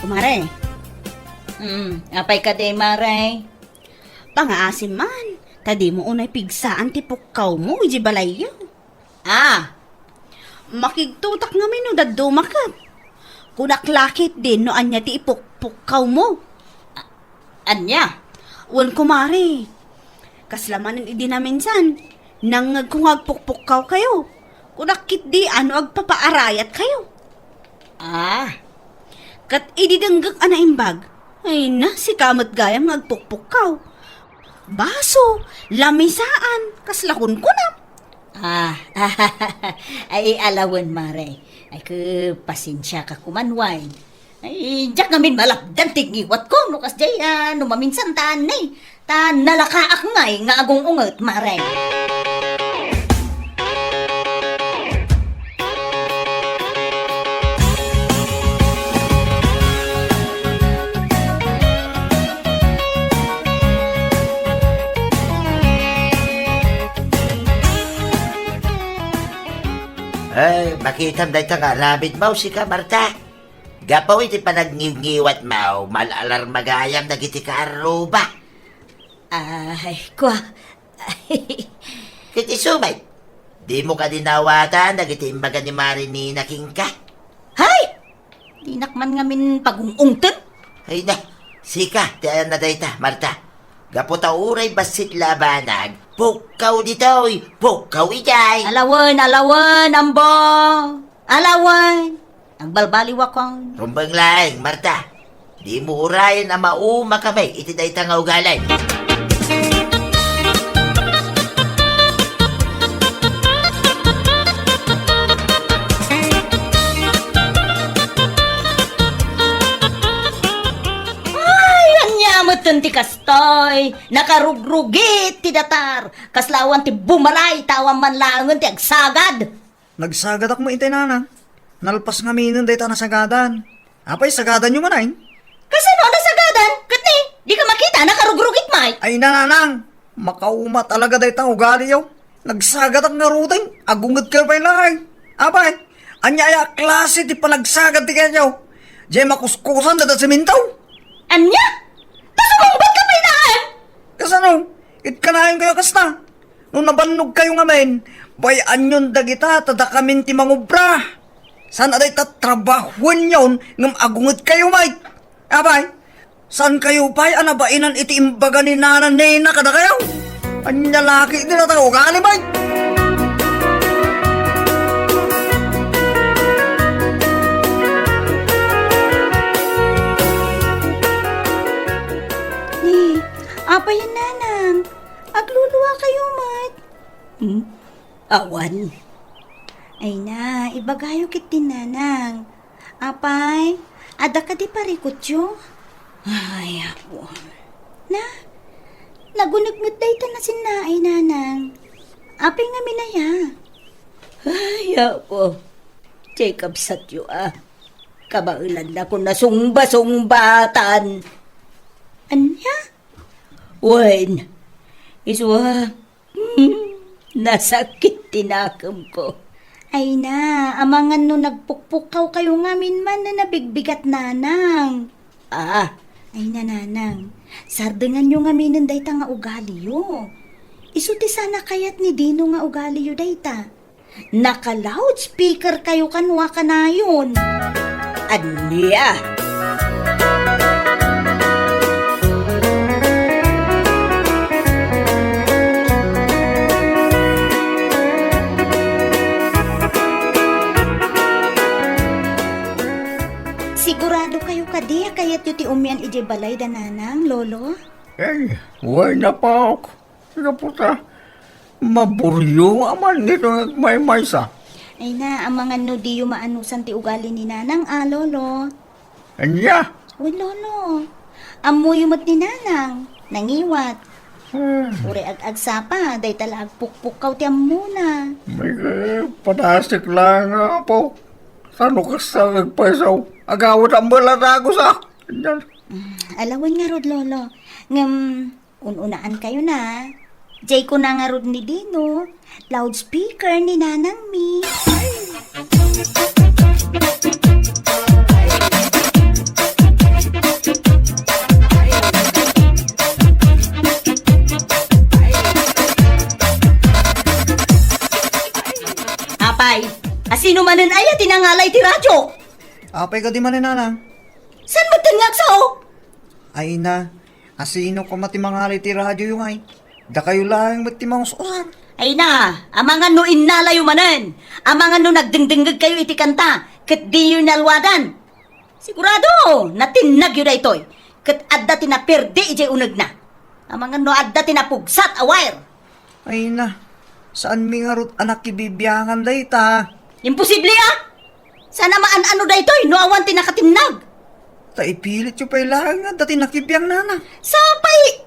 Kumare. Apay ka de, Maray. Pangaasim man, tadi mo unay pigsaan ti pukkaw mo, iji balayo. Ah, Makigtutak nga no dadumakat. Kunaklakit din no anya ti ipukpukkaw mo. anya? Wan kumari. Kaslamanan idi na minsan. Nang kungagpukpukkaw kayo. Kunakit di ano agpapaarayat kayo. Ah, Kat ididanggang anaimbag. Ay na, si kamat gayam ngagpukpukkaw. Baso, lamisaan, kaslakon ko na. ay alawan, Maray. Ay pasensya ka kumanway. Ay, diyak namin malakdan tigiwat ko, no kas jay, no maminsan taan eh. Ta nalakaak ngay, nga agong ungot, Maray. Ay, makitam day nga rabid mau si ka Marta. Gapaw iti panagniwat mau, malalar magayam na giti ka aruba. Ay, kwa. Kiti sumay, di mo ka dinawatan na giti imbaga ni Marini naking ka. Hay! Di nakman ngamin pagungungten. Ay na, sika, tiyan na day ta, Marta. Gaputa uray basit labanag, pukaw ditoy, pukaw ijay. Alawan, ambo. Alawan. Ang balbaliwakon. Rumbang laing, Marta. Di mo urayan na mauma kami, iti day ta nga ugalay. Toy, nakarugrugit ti datar. Kaslawan ti bumalay, tawan man langon ti agsagad. Nagsagad ako mo itay nanang. Nalpas nga minun day ta nasagadan. Apay, sagadan nyo manayin. Kasano nasagadan? Kat ni, di ka makita, nakarugrugit may. Ay nanang, makauma talaga day ta ugali yaw. Nagsagad ang narutay, agungad ka pa yung lakay. Apay, anyaya klase ti panagsagad ti kanyaw. Diyan makuskusan dada simintaw. Anya? Tasumungbat ka pa inaan? Kasano, itkanahin kayo kasta. Nung nabannog kayo nga men, bayaan yun dagita, tada kamin ti mangubra. Saan aday tatrabahon yun, ngam agungad kayo may. Apay, saan kayo pa'y anabainan iti imbaga ni nana kada kayo? Anya laki din na tayo, ugali bay. Ni, apa yan nanang? Agluluwa kayo, mat. Awan. Ay na, ibagayo kit din nanang. Apay, ada ka di parikot yo? Ay, ako. Na, nagunagmut day ta na sinay nanang. Apay nga minaya. Ay, ako. Jacob Satyo, kabailan na ko nasumba-sumbatan. Anya? Wen, iswa, nasakit tinakam ko. Ay na, amangan no nagpukpukaw kayo ngamin man na nabigbigat nanang. Ay na nanang, sardengan nyo ngamin day ta nga ugali yo. Isuti sana kayat ni Dino nga ugali yo day ta. Naka-loudspeaker kayo kanwa ka na yun. Anya? Sigurado kayo kadiya kayat yu ti umyan ije balay da nanang, lolo? Eh, way na pa ako. Sige po ta. Maburyo aman nito may maysa. Ay na, amangan no di yu maanusan ti ugali ni nanang, lolo. Anya? Uy, lolo. Amo yu mat ni nanang, nangiwat. Uri ag-agsapa, day tala agpukpukaw ti amuna. May padasik lang nga po. Sano ka sa nagpaisaw? Agawat ang balata ko sa... Anya? Alawan nga rod, lolo. Ngam, ununaan kayo na. Jay ko na nga rod ni Dino. Loudspeaker ni Nanang Mi. Apay, asino manan ay tinangalay ti radyo? Apay ka di man nanang. San mo tangag sao? Ay na, asino ko matimangali ti radyo yung ay. Da kayo lang matimang usan. Ay na, amangan no innalayo manan. Amangan no nagdingdinggag kayo iti kanta. Kat di yun nalwadan. Sigurado, natinag yun na ito'y. Kat adda tinapirdi ije unag na. Amangan no adda tinapugsat awire. Ay na, saan mi nga rot anak kibibiyangan day ta? Imposible Sana maan-ano da ito'y no awan tinakatinag. Ta ipilit yung pailangan nga dati nakibiyang nana. Sapay,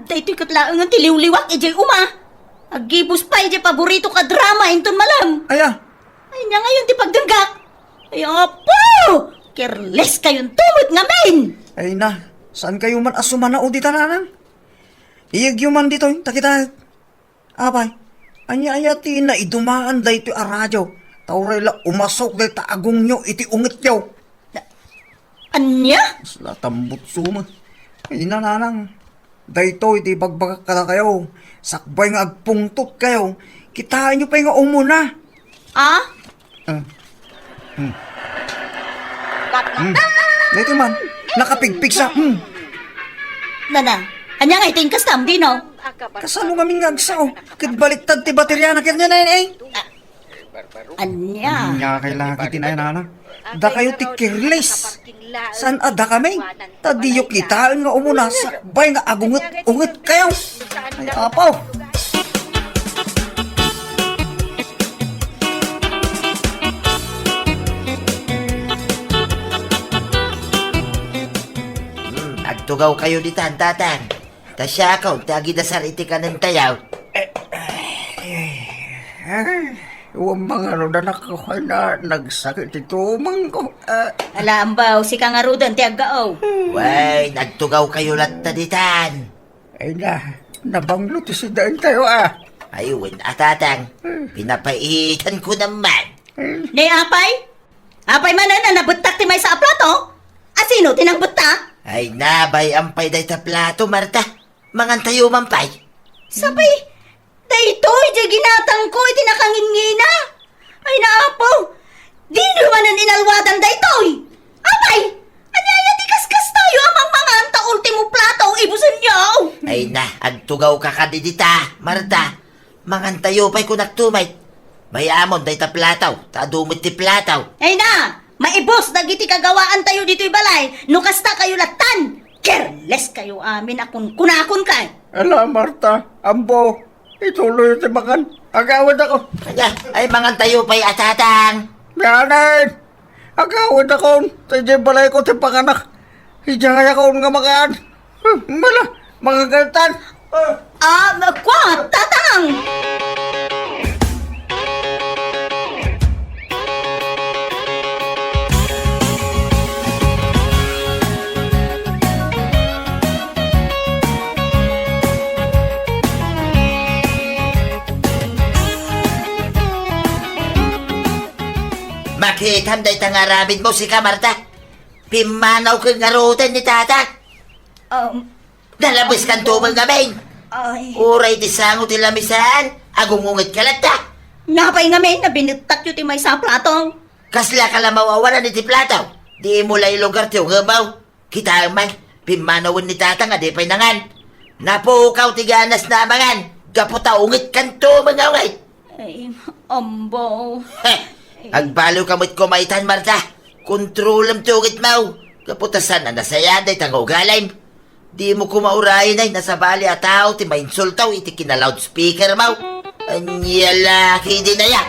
da ito'y katlaangan tiliw-liwak ije uma. Agibus pa ije paborito ka drama inton malam. Aya, Ay niya ngayon ti pagdanggak. Ay apo! Careless kayong tumot nga men! ay na, saan kayo man asuman na o di tananan? Iyag yung man dito, takita. Apay, anya ti na idumaan da ito aradyo. Tauray la umasok da ta agong nyo iti ungit yaw. Anya? Sala tambot suma. Ay na nanang, da ito iti bagbagak ka na kayo. Sakbay nga agpungtot kayo. Kitaan nyo pa nga umuna. Dito man, nakapigpig sa... Nana, anya nga iting kastam, di no? Kasano kami nga agsaw? Kitbaliktad ti baterya na kanya na yun eh. Anya? Nga kailangan kitin ay nana. Da kayo ti careless. San ada kami? Tadiyo kitaan nga umuna. Sakbay nga agungot-ungot kayo. Ay apaw. Agtugaw kayo di tatang. Tasya ka, tagi dasar iti ka ng tayaw. Huwag mga rodanak ko na nagsakit ito ko. Alambaw, si kang arudan ti aggao. Way, nagtugaw kayo lataditan. Ay na, nabanglo ti si Dain tayo Ayun, atatang, pinapaitan ko naman. Nay apay? Apay man na nabutak ti may sa plato? Asino tinang buta? Ay nabay ampay day ta plato, Marta. Mangan tayo mampay. Sabay, daytoy, di ginatang ko, iti nakangingina. Ay naapo, di naman inalwadan daytoy. Apay, anyaya ti kaskas tayo amang mga anta ultimo plato, ibusan niyo. Ay na, agtugaw ka kadidita, Marta. Mangan tayo pa'y kunaktumay. Bayamon day ta plataw, ta dumit ti plataw. Ay na, maibos, dagiti kagawaan tayo dito'y balay, nukasta kayo latan. Careless kayo amin akong kunakon kay. Ala, Marta, ambo, ituloy ti makan. Agawad ako. Kanya, ay mangan tayo pa'y atatang. Biyanin! Agawad ako. Tadya balay ko ti panganak. Hijaya ko nga makaan. Mala, mga gantan. Kwa, tatang! Makikam day tangaramid mo si Marta. Pimanaw ka ngarutan ni tatak. Dalabas kan tumang gamin. Ay, Uray ti sango ti lamisan. Agungungit ka lata. napay nga may nabinutak yu ti may sa platong. Kasla ka lang mawawalan ni ti plataw. Di mo lay lugar ti ugabaw. Kita man, pimanawin ni tata nga di pa'y nangan. Napukaw ti ganas na mangan. Gaputa ungit kan tumang away. Ay, ambo. Agbalo kamot kumaitan, Marta. Kontrolam tugit mau. Kaputasan na nasaya day tangugalim. Di mo kumaurayin ay nasa bali at tao ti mainsultaw iti kina-loudspeaker mau. Anyalaki din na yan.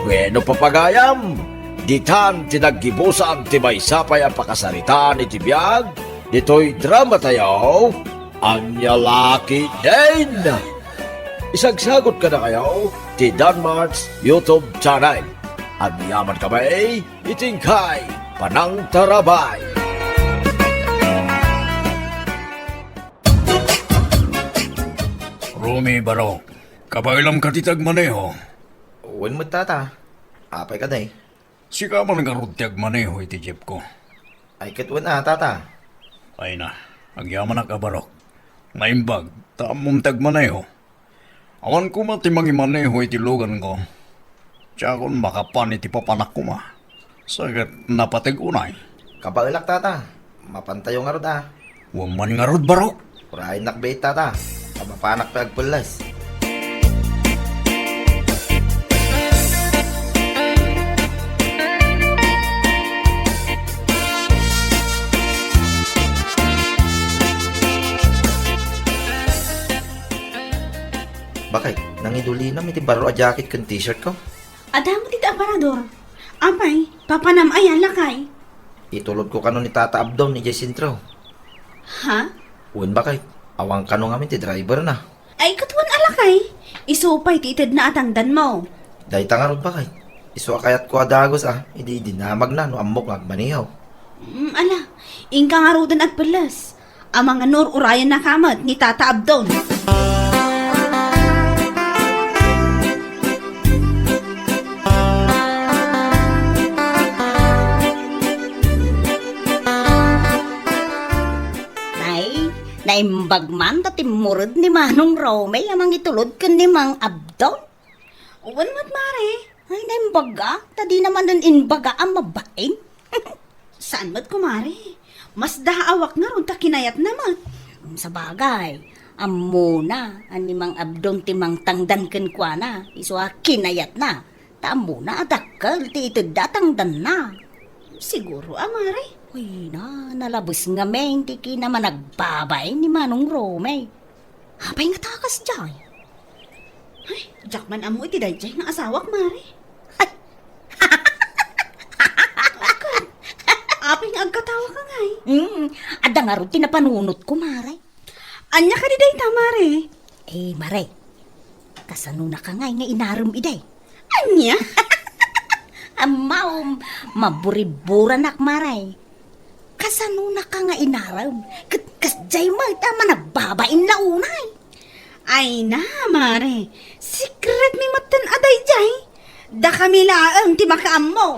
Bueno papagayam, ditan tinaggibusan ti maysapay ang pakasarita ni Tibiyag, dito'y drama tayo, Anyalaki din! Isagsagot ka na kayo ti Danmarks YouTube channel. At yaman kamay, itingkay, panang tarabay. Rumi Barok, kapailam katitag maneho. Uwan mo tata. Apay ka day. Sika man nga rutiyag maneho iti jeep ko. Ay katwan tata. Ay na, agyaman na ka Barok. Naimbag, tamong tag maneho. Awan ko mati mangi maneho iti lugan ko. Tsakon makapan iti papanak ko ma. Sagat napatig unay. Kapailak tata. Mapantayo nga rod Huwag man nga rod Barok. Urahin nakbait tata. Kapapanak pa agpulas. Bakit? Nangiduli na iti baro a jacket kan t-shirt ko. Adamo ti aparador. Apay, papanam ay alakay. Itulod ko kanon ni Tata Abdon ni Jacintro. Ha? Uwan bakit? Awang kanon ngamin ti driver na. Ay, katuan alakay. Isupay titid na atangdan mo. Dahil tangarod bakit? Iso kayat ko adagos Hindi dinamag na no amok agmanihaw. Ala, ingka nga rodan at pelas. Ang mga urayan na kamat ni Tata Abdon. Naimbag man dati murad ni Manong Rome amang itulod kan ni Mang Abdon. Uwan mat mare. Ay, naimbaga. Tadi naman nun inbaga ang mabaing. Saan mat kumare? Mas daawak nga ron ta kinayat naman. Sa bagay, amuna, ani Mang Abdon ti Mang tangdan ken kwa na. Iswa kinayat na. Tamuna adakkel ti datangdan na. Siguro amare. Uy na, nalabos nga men, di ki naman nagbabay ni Manong Rome. Hapay nga takas dyan. Ay, jakman amo iti dayjay nga asawak mare. aping agkatawa ka ngay. Ada nga rin tinapanunot ko, Maray. Anya ka di day tamare. Eh, Maray, kasano na ka ngay nga inarum iday. Anya? Amaw, maburiburan ak, Maray. Kasano na ka nga inarum? Kasjay mo, tama nagbabain na unay. Ay na, mare. Secret mi matan aday jay. Da kami laang ti makaam mo.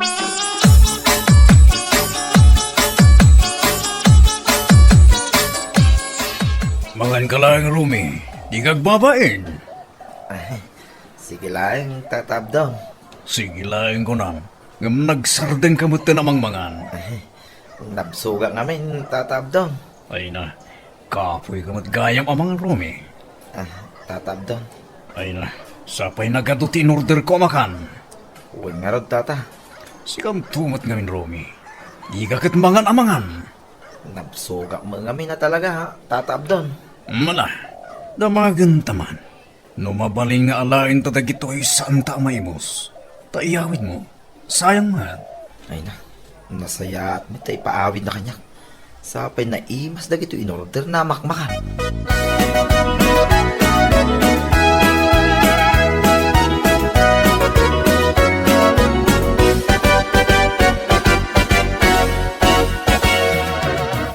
Mangan ka lang, Rumi. Di kagbabain. Sige lang, tatabdong. Sige lang ko nang. Ngam nagsardeng kamot ka namang mangan. Nabsuga namin, tatabdong. Ay na, kapoy kamot gayam amang Rumi. Tatabdong. Ay na, sapay nagaduti in order ko makan. Uwing nga rod, tata. Sikam tumot ngamin, Rumi. Di ka mangan amangan. Nabsuga mo ngamin na talaga, ha? Tatabdong. Mala, damagan taman. Numabaling nga alain tadag ito'y saan ta maimos. Taiyawid mo, sayang man. Ay na, nasaya at mitay paawid na kanya. Sapay na imas dagito in order na makmakan.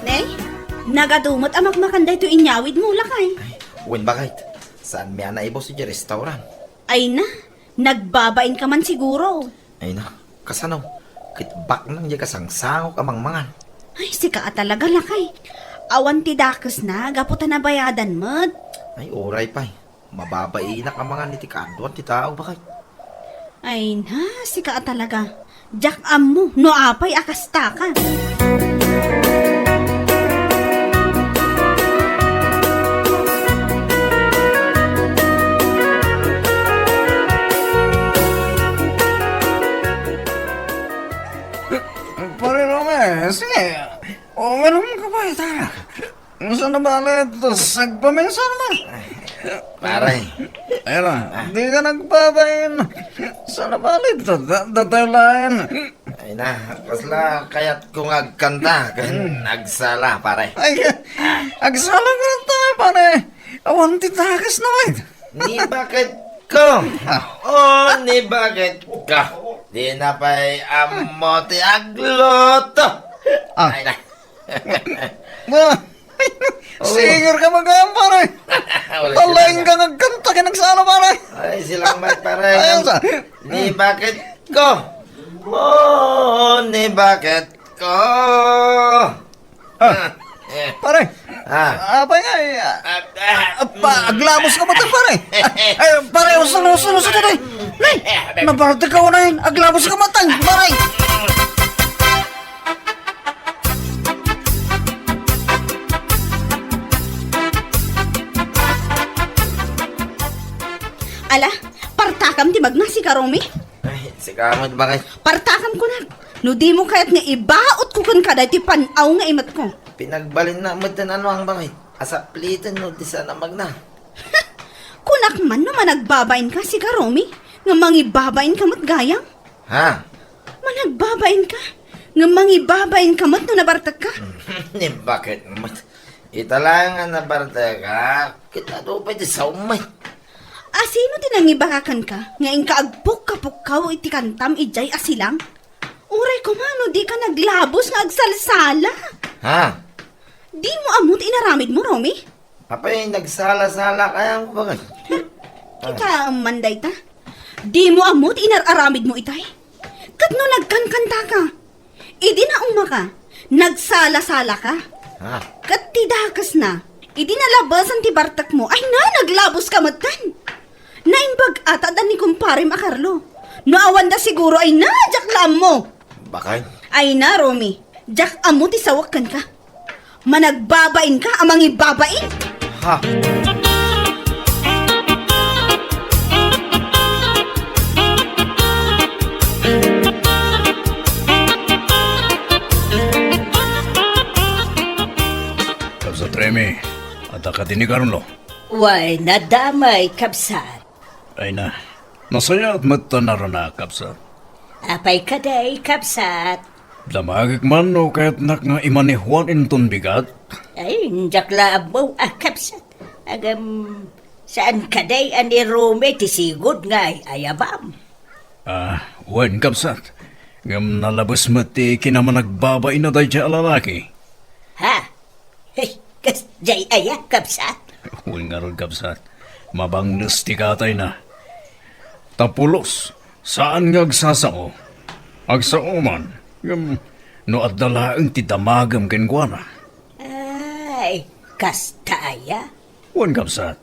Ne? Nagadumot amak makanday to inyawid mo lakay. Uwin bakit? Saan miya na ibo si restaurant? Ay na, nagbabain ka man siguro. Ay na, kasano? Kitbak nang di kasangsangok amang mangan. Ay, sika talaga lakay. Awan ti dakas na, gaputan na bayadan mat. Ay, oray pa eh. Mababainak ang mga niti kanduan ti tao bakit? Ay na, sika talaga. Jak am mo, no apay akasta ka. Pare Rome, sige. O, meron ka ba ita? Saan na ba ulit? Sagpaminsan na. Pare, Ayun na, di ka nagbabain. Saan na ba ulit? Dataylain. ay na, kasla kayat kung agkanta, nagsala pare. Ay, agsala ka na tayo, pare. Awan titakas naman. Ni bakit ko? Oh, ni bakit ka? Di na pa'y amo ti agluto. Ay na. Singer ka mag-aam, pare. Talaing ka nagkanta ka nagsala, pare. Ay, silang may pare. Ayun sa. Ni bakit ko? Oh, ni bakit ko? Pare, Ah. apay nga eh. Aglamos ka ba ito, pare? Ay, pare, usan. Nay, nabarate ka na yun. Aglamos ka matang, pare. Ala, partakam ti magnasi ka, Romy. Ay, sikamot bakit? Partakam ko na. No di mo kaya't nga ibaot ko kan kada ti panaw nga imat ko. Pinagbalin na mo ano ang bakit? Asaplitan no, di sana magna. Kunak man naman nagbabain ka si ka, Romy. Nga mangibabain ka mat gayang. Ha? Managbabain ka. Nga mangibabain ka mat no nabartag ka. Ni bakit? Italangan na barta ka. Kita do pa di sa umay. Asino tinangibakakan ka? Nga kaagpok kapukaw iti kantam ijay asilang? Uray ko mano, di ka naglabos nga agsalsala. Ha? Di mo amot inaramid mo, Romy? Apay, nagsala-sala kaya mo bakit? Kita manday ta. Di mo amot inararamid mo itay. Kat no nagkankanta ka. Idi na uma ka. Nagsala-sala ka. Ha? Kat tidakas na. Idi nalabasan ti bartak mo. Ay na, naglabos ka matan. Naimbag ata dan ni kumpare Makarlo. No awan da siguro ay na, jaklam mo. Bakit? Ay na, Romy. Jak amo ti sawakan ka. Managbabain ka, amang ibabain. Ha? Kapsa Tremi, at akati ni Carlo. Way, nadamay, kapsat. Ay na, nasaya at matanaro na, Kapsa. Apay kaday, kapsat. Damagik man o kaya't nak nga imanihuan inton bigat. Ay, jakla mo, kapsat. Agam, saan ka day ani Rome ti sigod nga ayabam? Wen kapsat. Ngam nalabas mo ti kinamanagbabay na day siya lalaki. Ha? Hey, kas jay aya, kapsat. Wen nga ron kapsat. Mabangnes ti katay na. Tapulos, saan nga agsasao? Agsao man. Ngam, no adalaang ti damagam kenkwana. Ay, kastaya? Wen kapsat.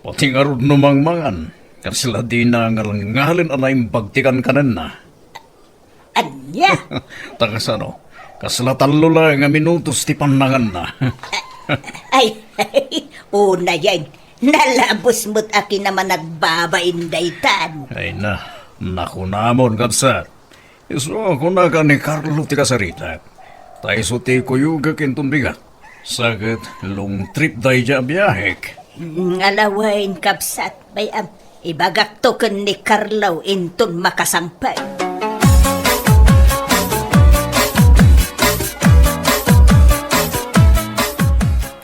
Pati nga ron numangmangan. Karsila di na nga langalin anay bagtikan kanan na. Anya? Takasano, kaslatan lula nga minutos ti panangan na. Ay, una yan. Nalabos mo't akin naman nagbabain daytan. Ay na, nakunamon kapsat. Iso ako na ka ni Carlo ti kasarita. Tayo so ti kuyuga kintong bigat. Sagit, long trip day dya biyahek. Ngalawain kapsat, bayam. Ibagak to ken ni Carlo inton makasampay.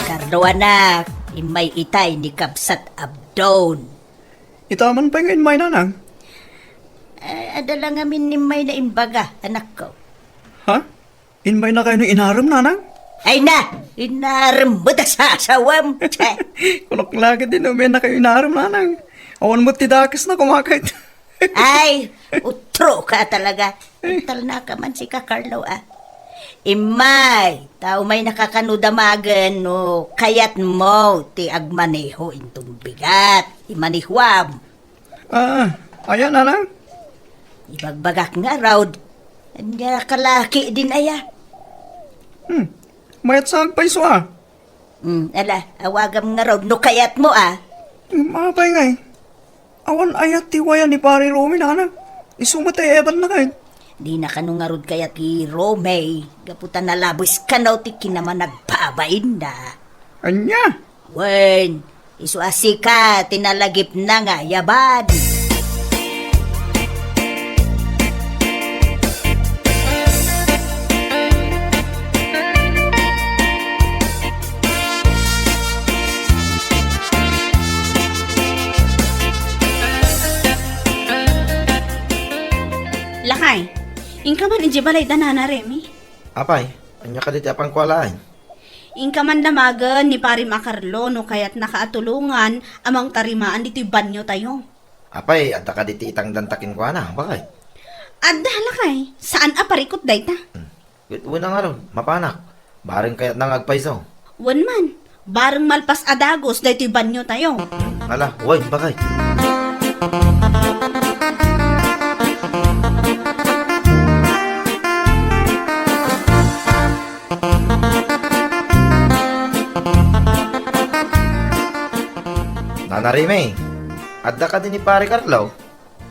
Carlo anak, imay itay ni kapsat abdon. Itaman pa ngayon may nanang. Adala ngamin ni may na imbaga, anak ko. Ha? Inbay na kayo ng inaram, nanang? Ay na, inaram mo ta sa asawam. Kulok lagi din namin na kayo inaram, nanang. Awan mo tidakas na kumakait. Ay, utro ka talaga. Tal na ka man si ka Carlo Imay, tao may nakakanudamagan no, kayat mo ti agmaneho intong bigat, imanihwam. Ayan, nanang. Ibagbagak nga raw, anya kalaki din aya. Mayat sa agpaiso, Ala, awagam nga raw, no kayat mo Mapay ngay. Awan ayat tiwaya ni pare Romy, nanang. Isumatay eban na kayo. Di na kanungarod kayat ki Romay, gaputan na labos ka na ti kinaman nagpabain na. Anya? Wen, isuasi ka, tinalagip na nga, yaban. Lakay, ingka man balay danana Remy. Apay, anya ka dito apang kwalain. Ingka man damagan ni pari Makarlo no kaya't nakaatulungan amang tarimaan dito'y banyo tayo. Apay, adda ka dito itang dantakin ko na, bakit? Adda lakay, saan aparikot dayta? Wala nga ron, mapanak. Baring kayat nang agpaiso. Wan man, bareng malpas adagos dayto'y banyo tayo. Hala, uy, bakit? Nanarime, adda ka din ni pare Carlo.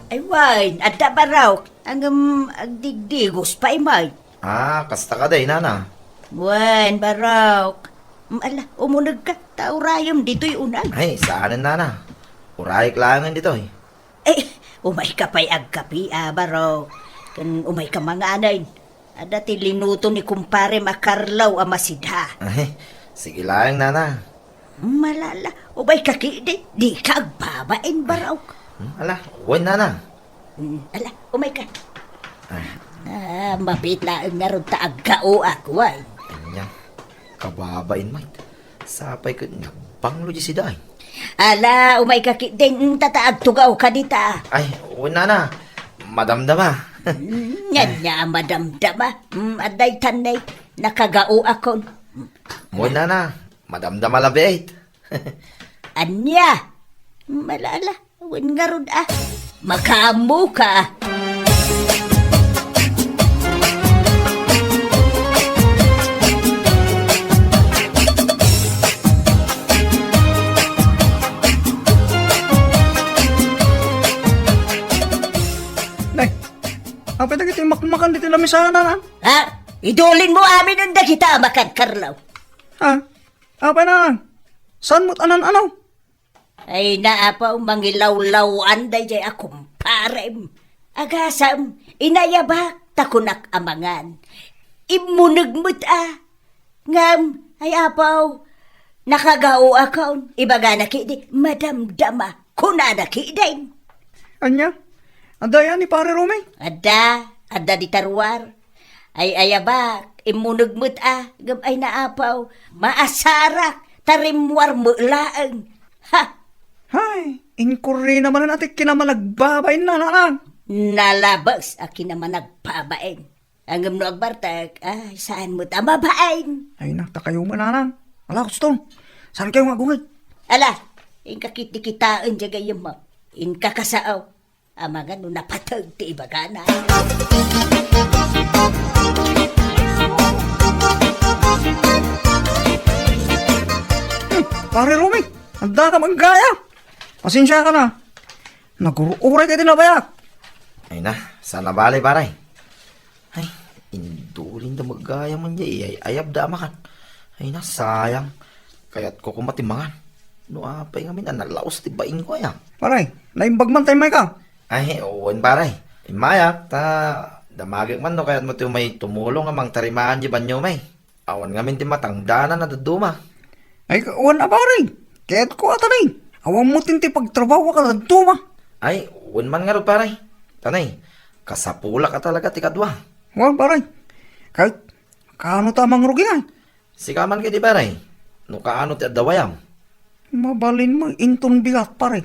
Ay, wine, adda ba raw? Ang agdigdigos pa imay. Kasta ka day, nana. Wine, baraw. Ala, umunag ka. Taurayom, dito'y unag. Ay, saanan, nana. Uray klangan dito eh. Umay ka pa'y agkapi, baraw. Kan umay ka mga anay. Ada ti linuto ni kumpare Makarlaw amasidha. Ay, sige lang, nana. Malala, umay ka di ka agbabain, baraw. Ala, uwan, nana. Ala, umay ka. Mabitla ang naroon ta agkao ako, ay. Kanya, kababain, mate. Sapay ko, nagpanglo di si Day. Ala, umay ka din tataag tugaw ka dita. Ay, uwan, nana. Madamdama. Yan niya, madamdama. Aday tanay, nakagao ako. Uwan, nana. Madamdama labit. Anya, malala, uwan nga ron Makamu ka. Nay, apa na kita makmakan dito na misahan, nanang? Idulin mo amin ang kita makan, Carlo. Apa na? Saan mo't anan-ano? Ay naapa mangilaw-lawan day akong parem. Agasam, inayabak takunak amangan. imunagmut ngam ay apaw nakagao akon ibaga nakidi madamdama kuna nakidin. Anya? Adaya ni pare Romay? Ada di tarwar. Ay ayabak, imunagmut gam ay naapaw, maasarak, tarimwar mulaang. Ha! Hay, inkurri naman na natin kinamalagbabay na nanang. Nalabas, akin naman nagpabain. Ang no agbartag, ay saan mo tamabain? Ay nakta kayo mananang. Ala, Kuston, saan kayo magungay? Ala, inkakitikitaan dyan gayam mo. Inkakasaaw. Amaga no napatag ti ibagana. Pare Romay, handa ka manggaya. Pasensya ka na. Naguruuray ka din na bayak. Ay na, sana balay paray. Ay, indulin na magaya man niya, ayab da makan. Ay na, sayang. Kaya't ko kumatimangan. No, apay nga minanalaos, tibain ko ya. Paray, naimbag man tayo may ka. Ay, uwan paray. Imaya, damagig man no, kaya't mo tiyo may tumulong amang tarimaan di banyo may. Awan nga min ti matangdanan na duduma. Ay, uwan na paray. Kaya't ko atanay. Awan mo tinti pagtrabaho ka sa tuma. Ay, uwan man nga ro paray. Tanay, kasapula ka talaga ti kadwa. Uwan paray. Kahit, kaano tamang rugi nga. Sikaman ka di paray. No kaano ti adawayam. Mabalin mo, inton bigat paray.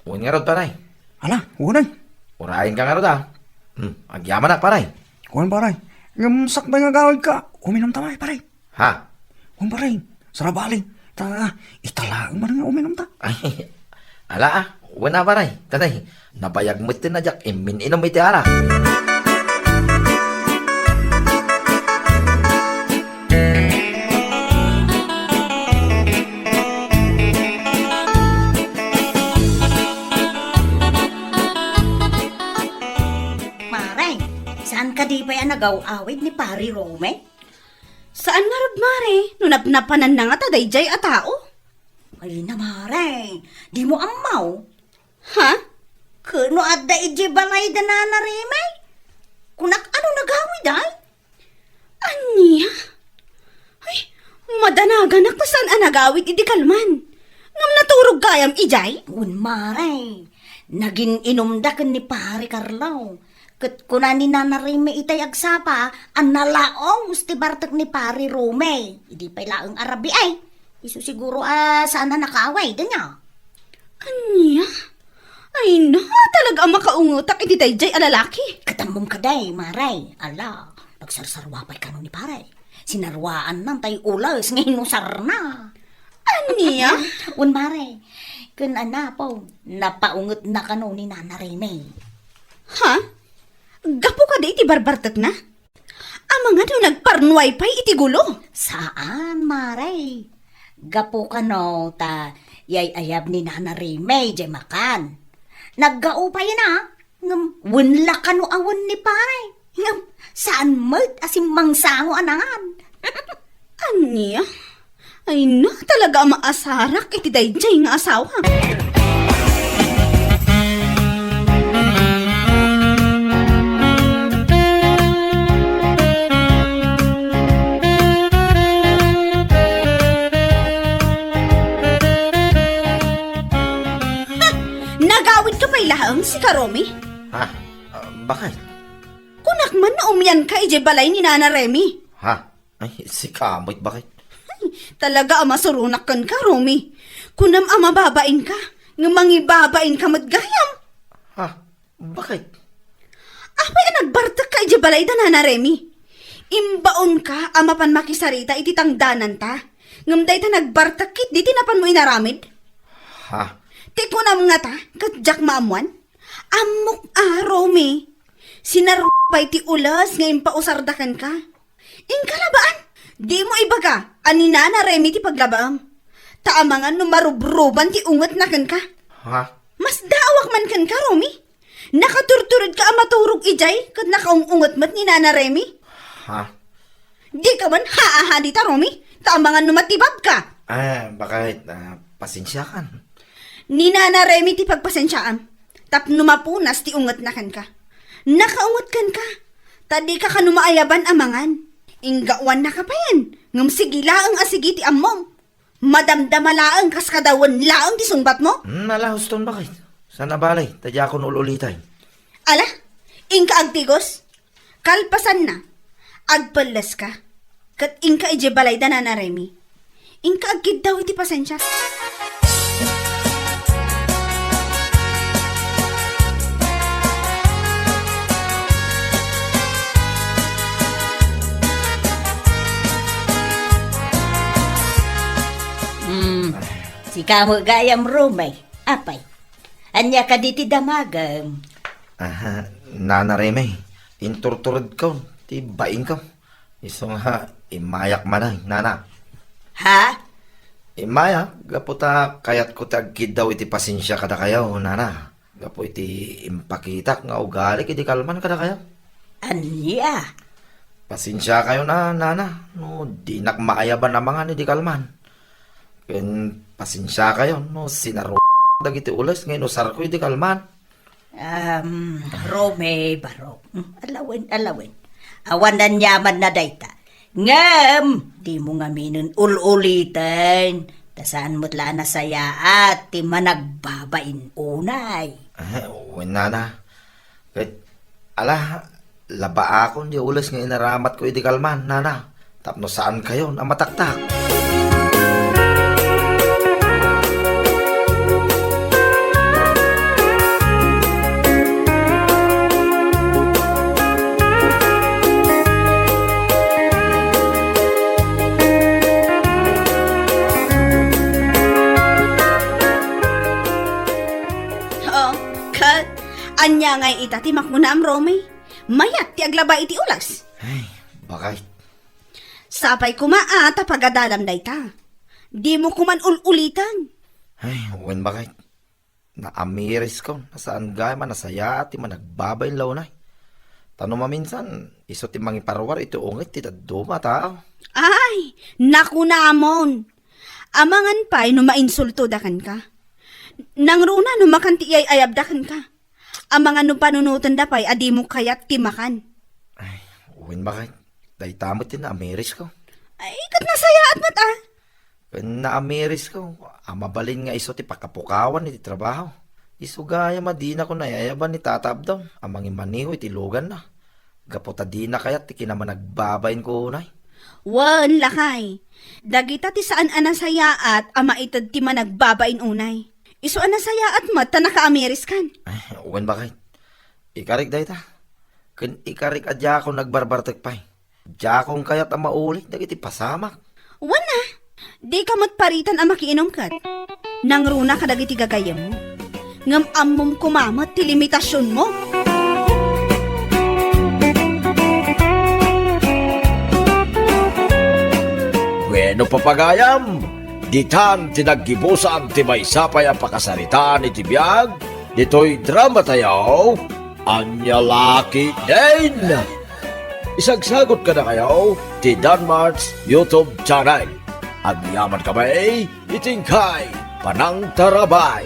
Uwan nga ro paray. Ala, uwan ay. Urahin ka nga ro da. Agyaman na paray. Uwan paray. Yung sakbay nga gawid ka, uminom tamay paray. Ha? Uwan paray. Sarabali. Italaang man nga uminom ta. Ay, ala uwan na paray. Tanay, nabayag mo tin na jak, inom iti ara. Maray, saan ka di pa yan nagaw-awid ni Pari Rome? Saan nga rod, Mare? No napnapanan na nga tadayjay a tao. Ay na Maray, di mo amaw. Ha? Kuno adda iji balay da na Reme? Kunak ano nagawid ay? Anya? Ay, madanagan ako saan anagawit iti kalman. Ngam naturog gayam ijay? Un Maray, naging inumdakan ni Pari Carlo. Kat kuna ni Nana Reme itay agsapa, ang nalaong musti bartak ni Pari Rome. Hindi pa ilaang Arabi ay. Isu siguro sana nakaway din niya. Anya? Ay na, talaga ang makaungutak iti tayjay alalaki. Katambong kaday, Maray. Ala, nagsarsarwapay ka no ni Paray. Sinarwaan nang tay ulas, ngayon sarna. Anya? Un Maray, kun po, napaungot na ka no ni Nana Reme. Ha? Gapo ka di iti barbartak na? Ang mga no nagparnuay pa'y iti gulo. Saan, Maray? Gapo ka no, yayayab ni Nana Reme, jay makan. Naggaupay na, ngam, wunla ka no awan ni Paray. Ngam, saan mat asim mangsango anangan? Anya? Ay na, talaga maasarak iti dayjay nga asawa. Nagawid ka pa'y lahang si Karomi? Ha? Bakit? Kunak man na umyan ka ije balay ni Nana Remy. Ha? Ay, si Kamoy, bakit? Talaga ama surunak kan ka, Romy. Kunam ama babain ka, nga mangibabain ka matgayam. Ha? Bakit? Apay nagbartak ka ije balay da Nana Remy. Imbaon ka, ama pan makisarita iti tangdanan ta. Ngamday ta nagbartak kit, di tinapan mo inaramid. Ha? Ti kunam nga ta, katjak maamuan. Amok Romy. Sinarupay ti ulas ngayon pausardakan ka. Inkalabaan, di mo ibaga, ani Nana Remy ti paglabaam. Taamangan no marubruban ti ungat na kan ka. Ha? Mas daawak man kan ka, Romy. Nakaturturod ka amaturog ijay kat nakaungungat mat ni Nana Remy. Ha? Di ka man haaha di ta, Romy. Taamangan no matibab ka. Bakit? Pasensya kan. Ni Nana Remy ti pagpasensyaan. Tapno mapunas ti ungat na kan ka. Nakaungat kan ka. Tadi ka kanumaayaban amangan. Inggawan na ka pa yan. Ngam sige laang asigi ti amom. Madamdama laang kas kadawan laang ti sungbat mo. Nala, huston bakit? Sana balay, tadya akong ululitay. Ala, ingka agtigos. Kalpasan na. Agpalas ka. Kat ingka ije balay da na Remy. Ingka agkid daw iti pasensya. Si kamo gayam rumay. Apay. Anya ka diti damagam. Nana Reme, inturturod ko, ti baing ko. Iso nga, imayak manay, nana. Ha? Imayak, gaputa kayat ko tagkid daw iti pasensya kada kayo, nana. Gapo iti impakitak nga ugali iti kalman kada kayo. Anya? Pasensya kayo na, nana. No, di nakmaayaban na mga ni di kalman. Ken pasensya kayo, no, sinaro dagiti ulas ngayon usar ko iti kalman. Rome, Barok. Alawin. Awan na nyaman na dayta. Ngam, di mo nga minun ululitan. Tasaan mo't la nasaya at ti managbabain unay. Uwin nana. Kahit, laba ako di ulas nga inaramat ko iti kalman, nana. Tapno saan kayo na mataktak? Anya ngay itatimak mo na am Rome. Mayat ti aglaba iti ulas. Ay, bakit? Sapay kumaata pagadalam dayta. Di mo kuman ulitan. Ay, uwin bakit? Naamiris ko, nasaan gaya man, nasaya at ti managbabay launay. Tanong maminsan, iso ti mangiparwar ito ungit ti taduma tao. Ay, naku na amon. Amangan pa'y no mainsulto dakan ka. Nang runa no makanti ay ayabdakan ka. Amangan no panunutan da pa'y adi mo kayat timakan. Ay, uwin bakit? Dahil tamot din naamiris ko. Ay, kat nasaya at mata. Naamiris ko, amabalin nga iso ti pakapukawan iti trabaho. Iso gaya madina ko nayayaban ni tatabdaw. Amang imaniho iti lugan na. Gaputa di na kayat ti kinaman nagbabayin ko unay. Wan lakay. Dagita ti saan anasaya at ama itad ti managbabain unay. Iso anasaya at mat ta nakaamiris kan. Ay, uwan bakit? Ikarik dahi ta. Kun ikarik adya ako nagbarbartek pa'y. Dya akong kayat ang maulit, dagiti pasamak. Wan na. Di ka matparitan ang makiinom kat. Nang runa ka dagiti gagayam mo. Ngam amom kumamat ti limitasyon mo. Bueno papagayam, ditan tinaggibusan ti may sapay ang pakasarita ni Tibiyag, dito'y drama tayo, Anya Laki Din. Isagsagot ka na kayo, ti Danmar's YouTube channel. At yaman kami, itingkay, panang tarabay.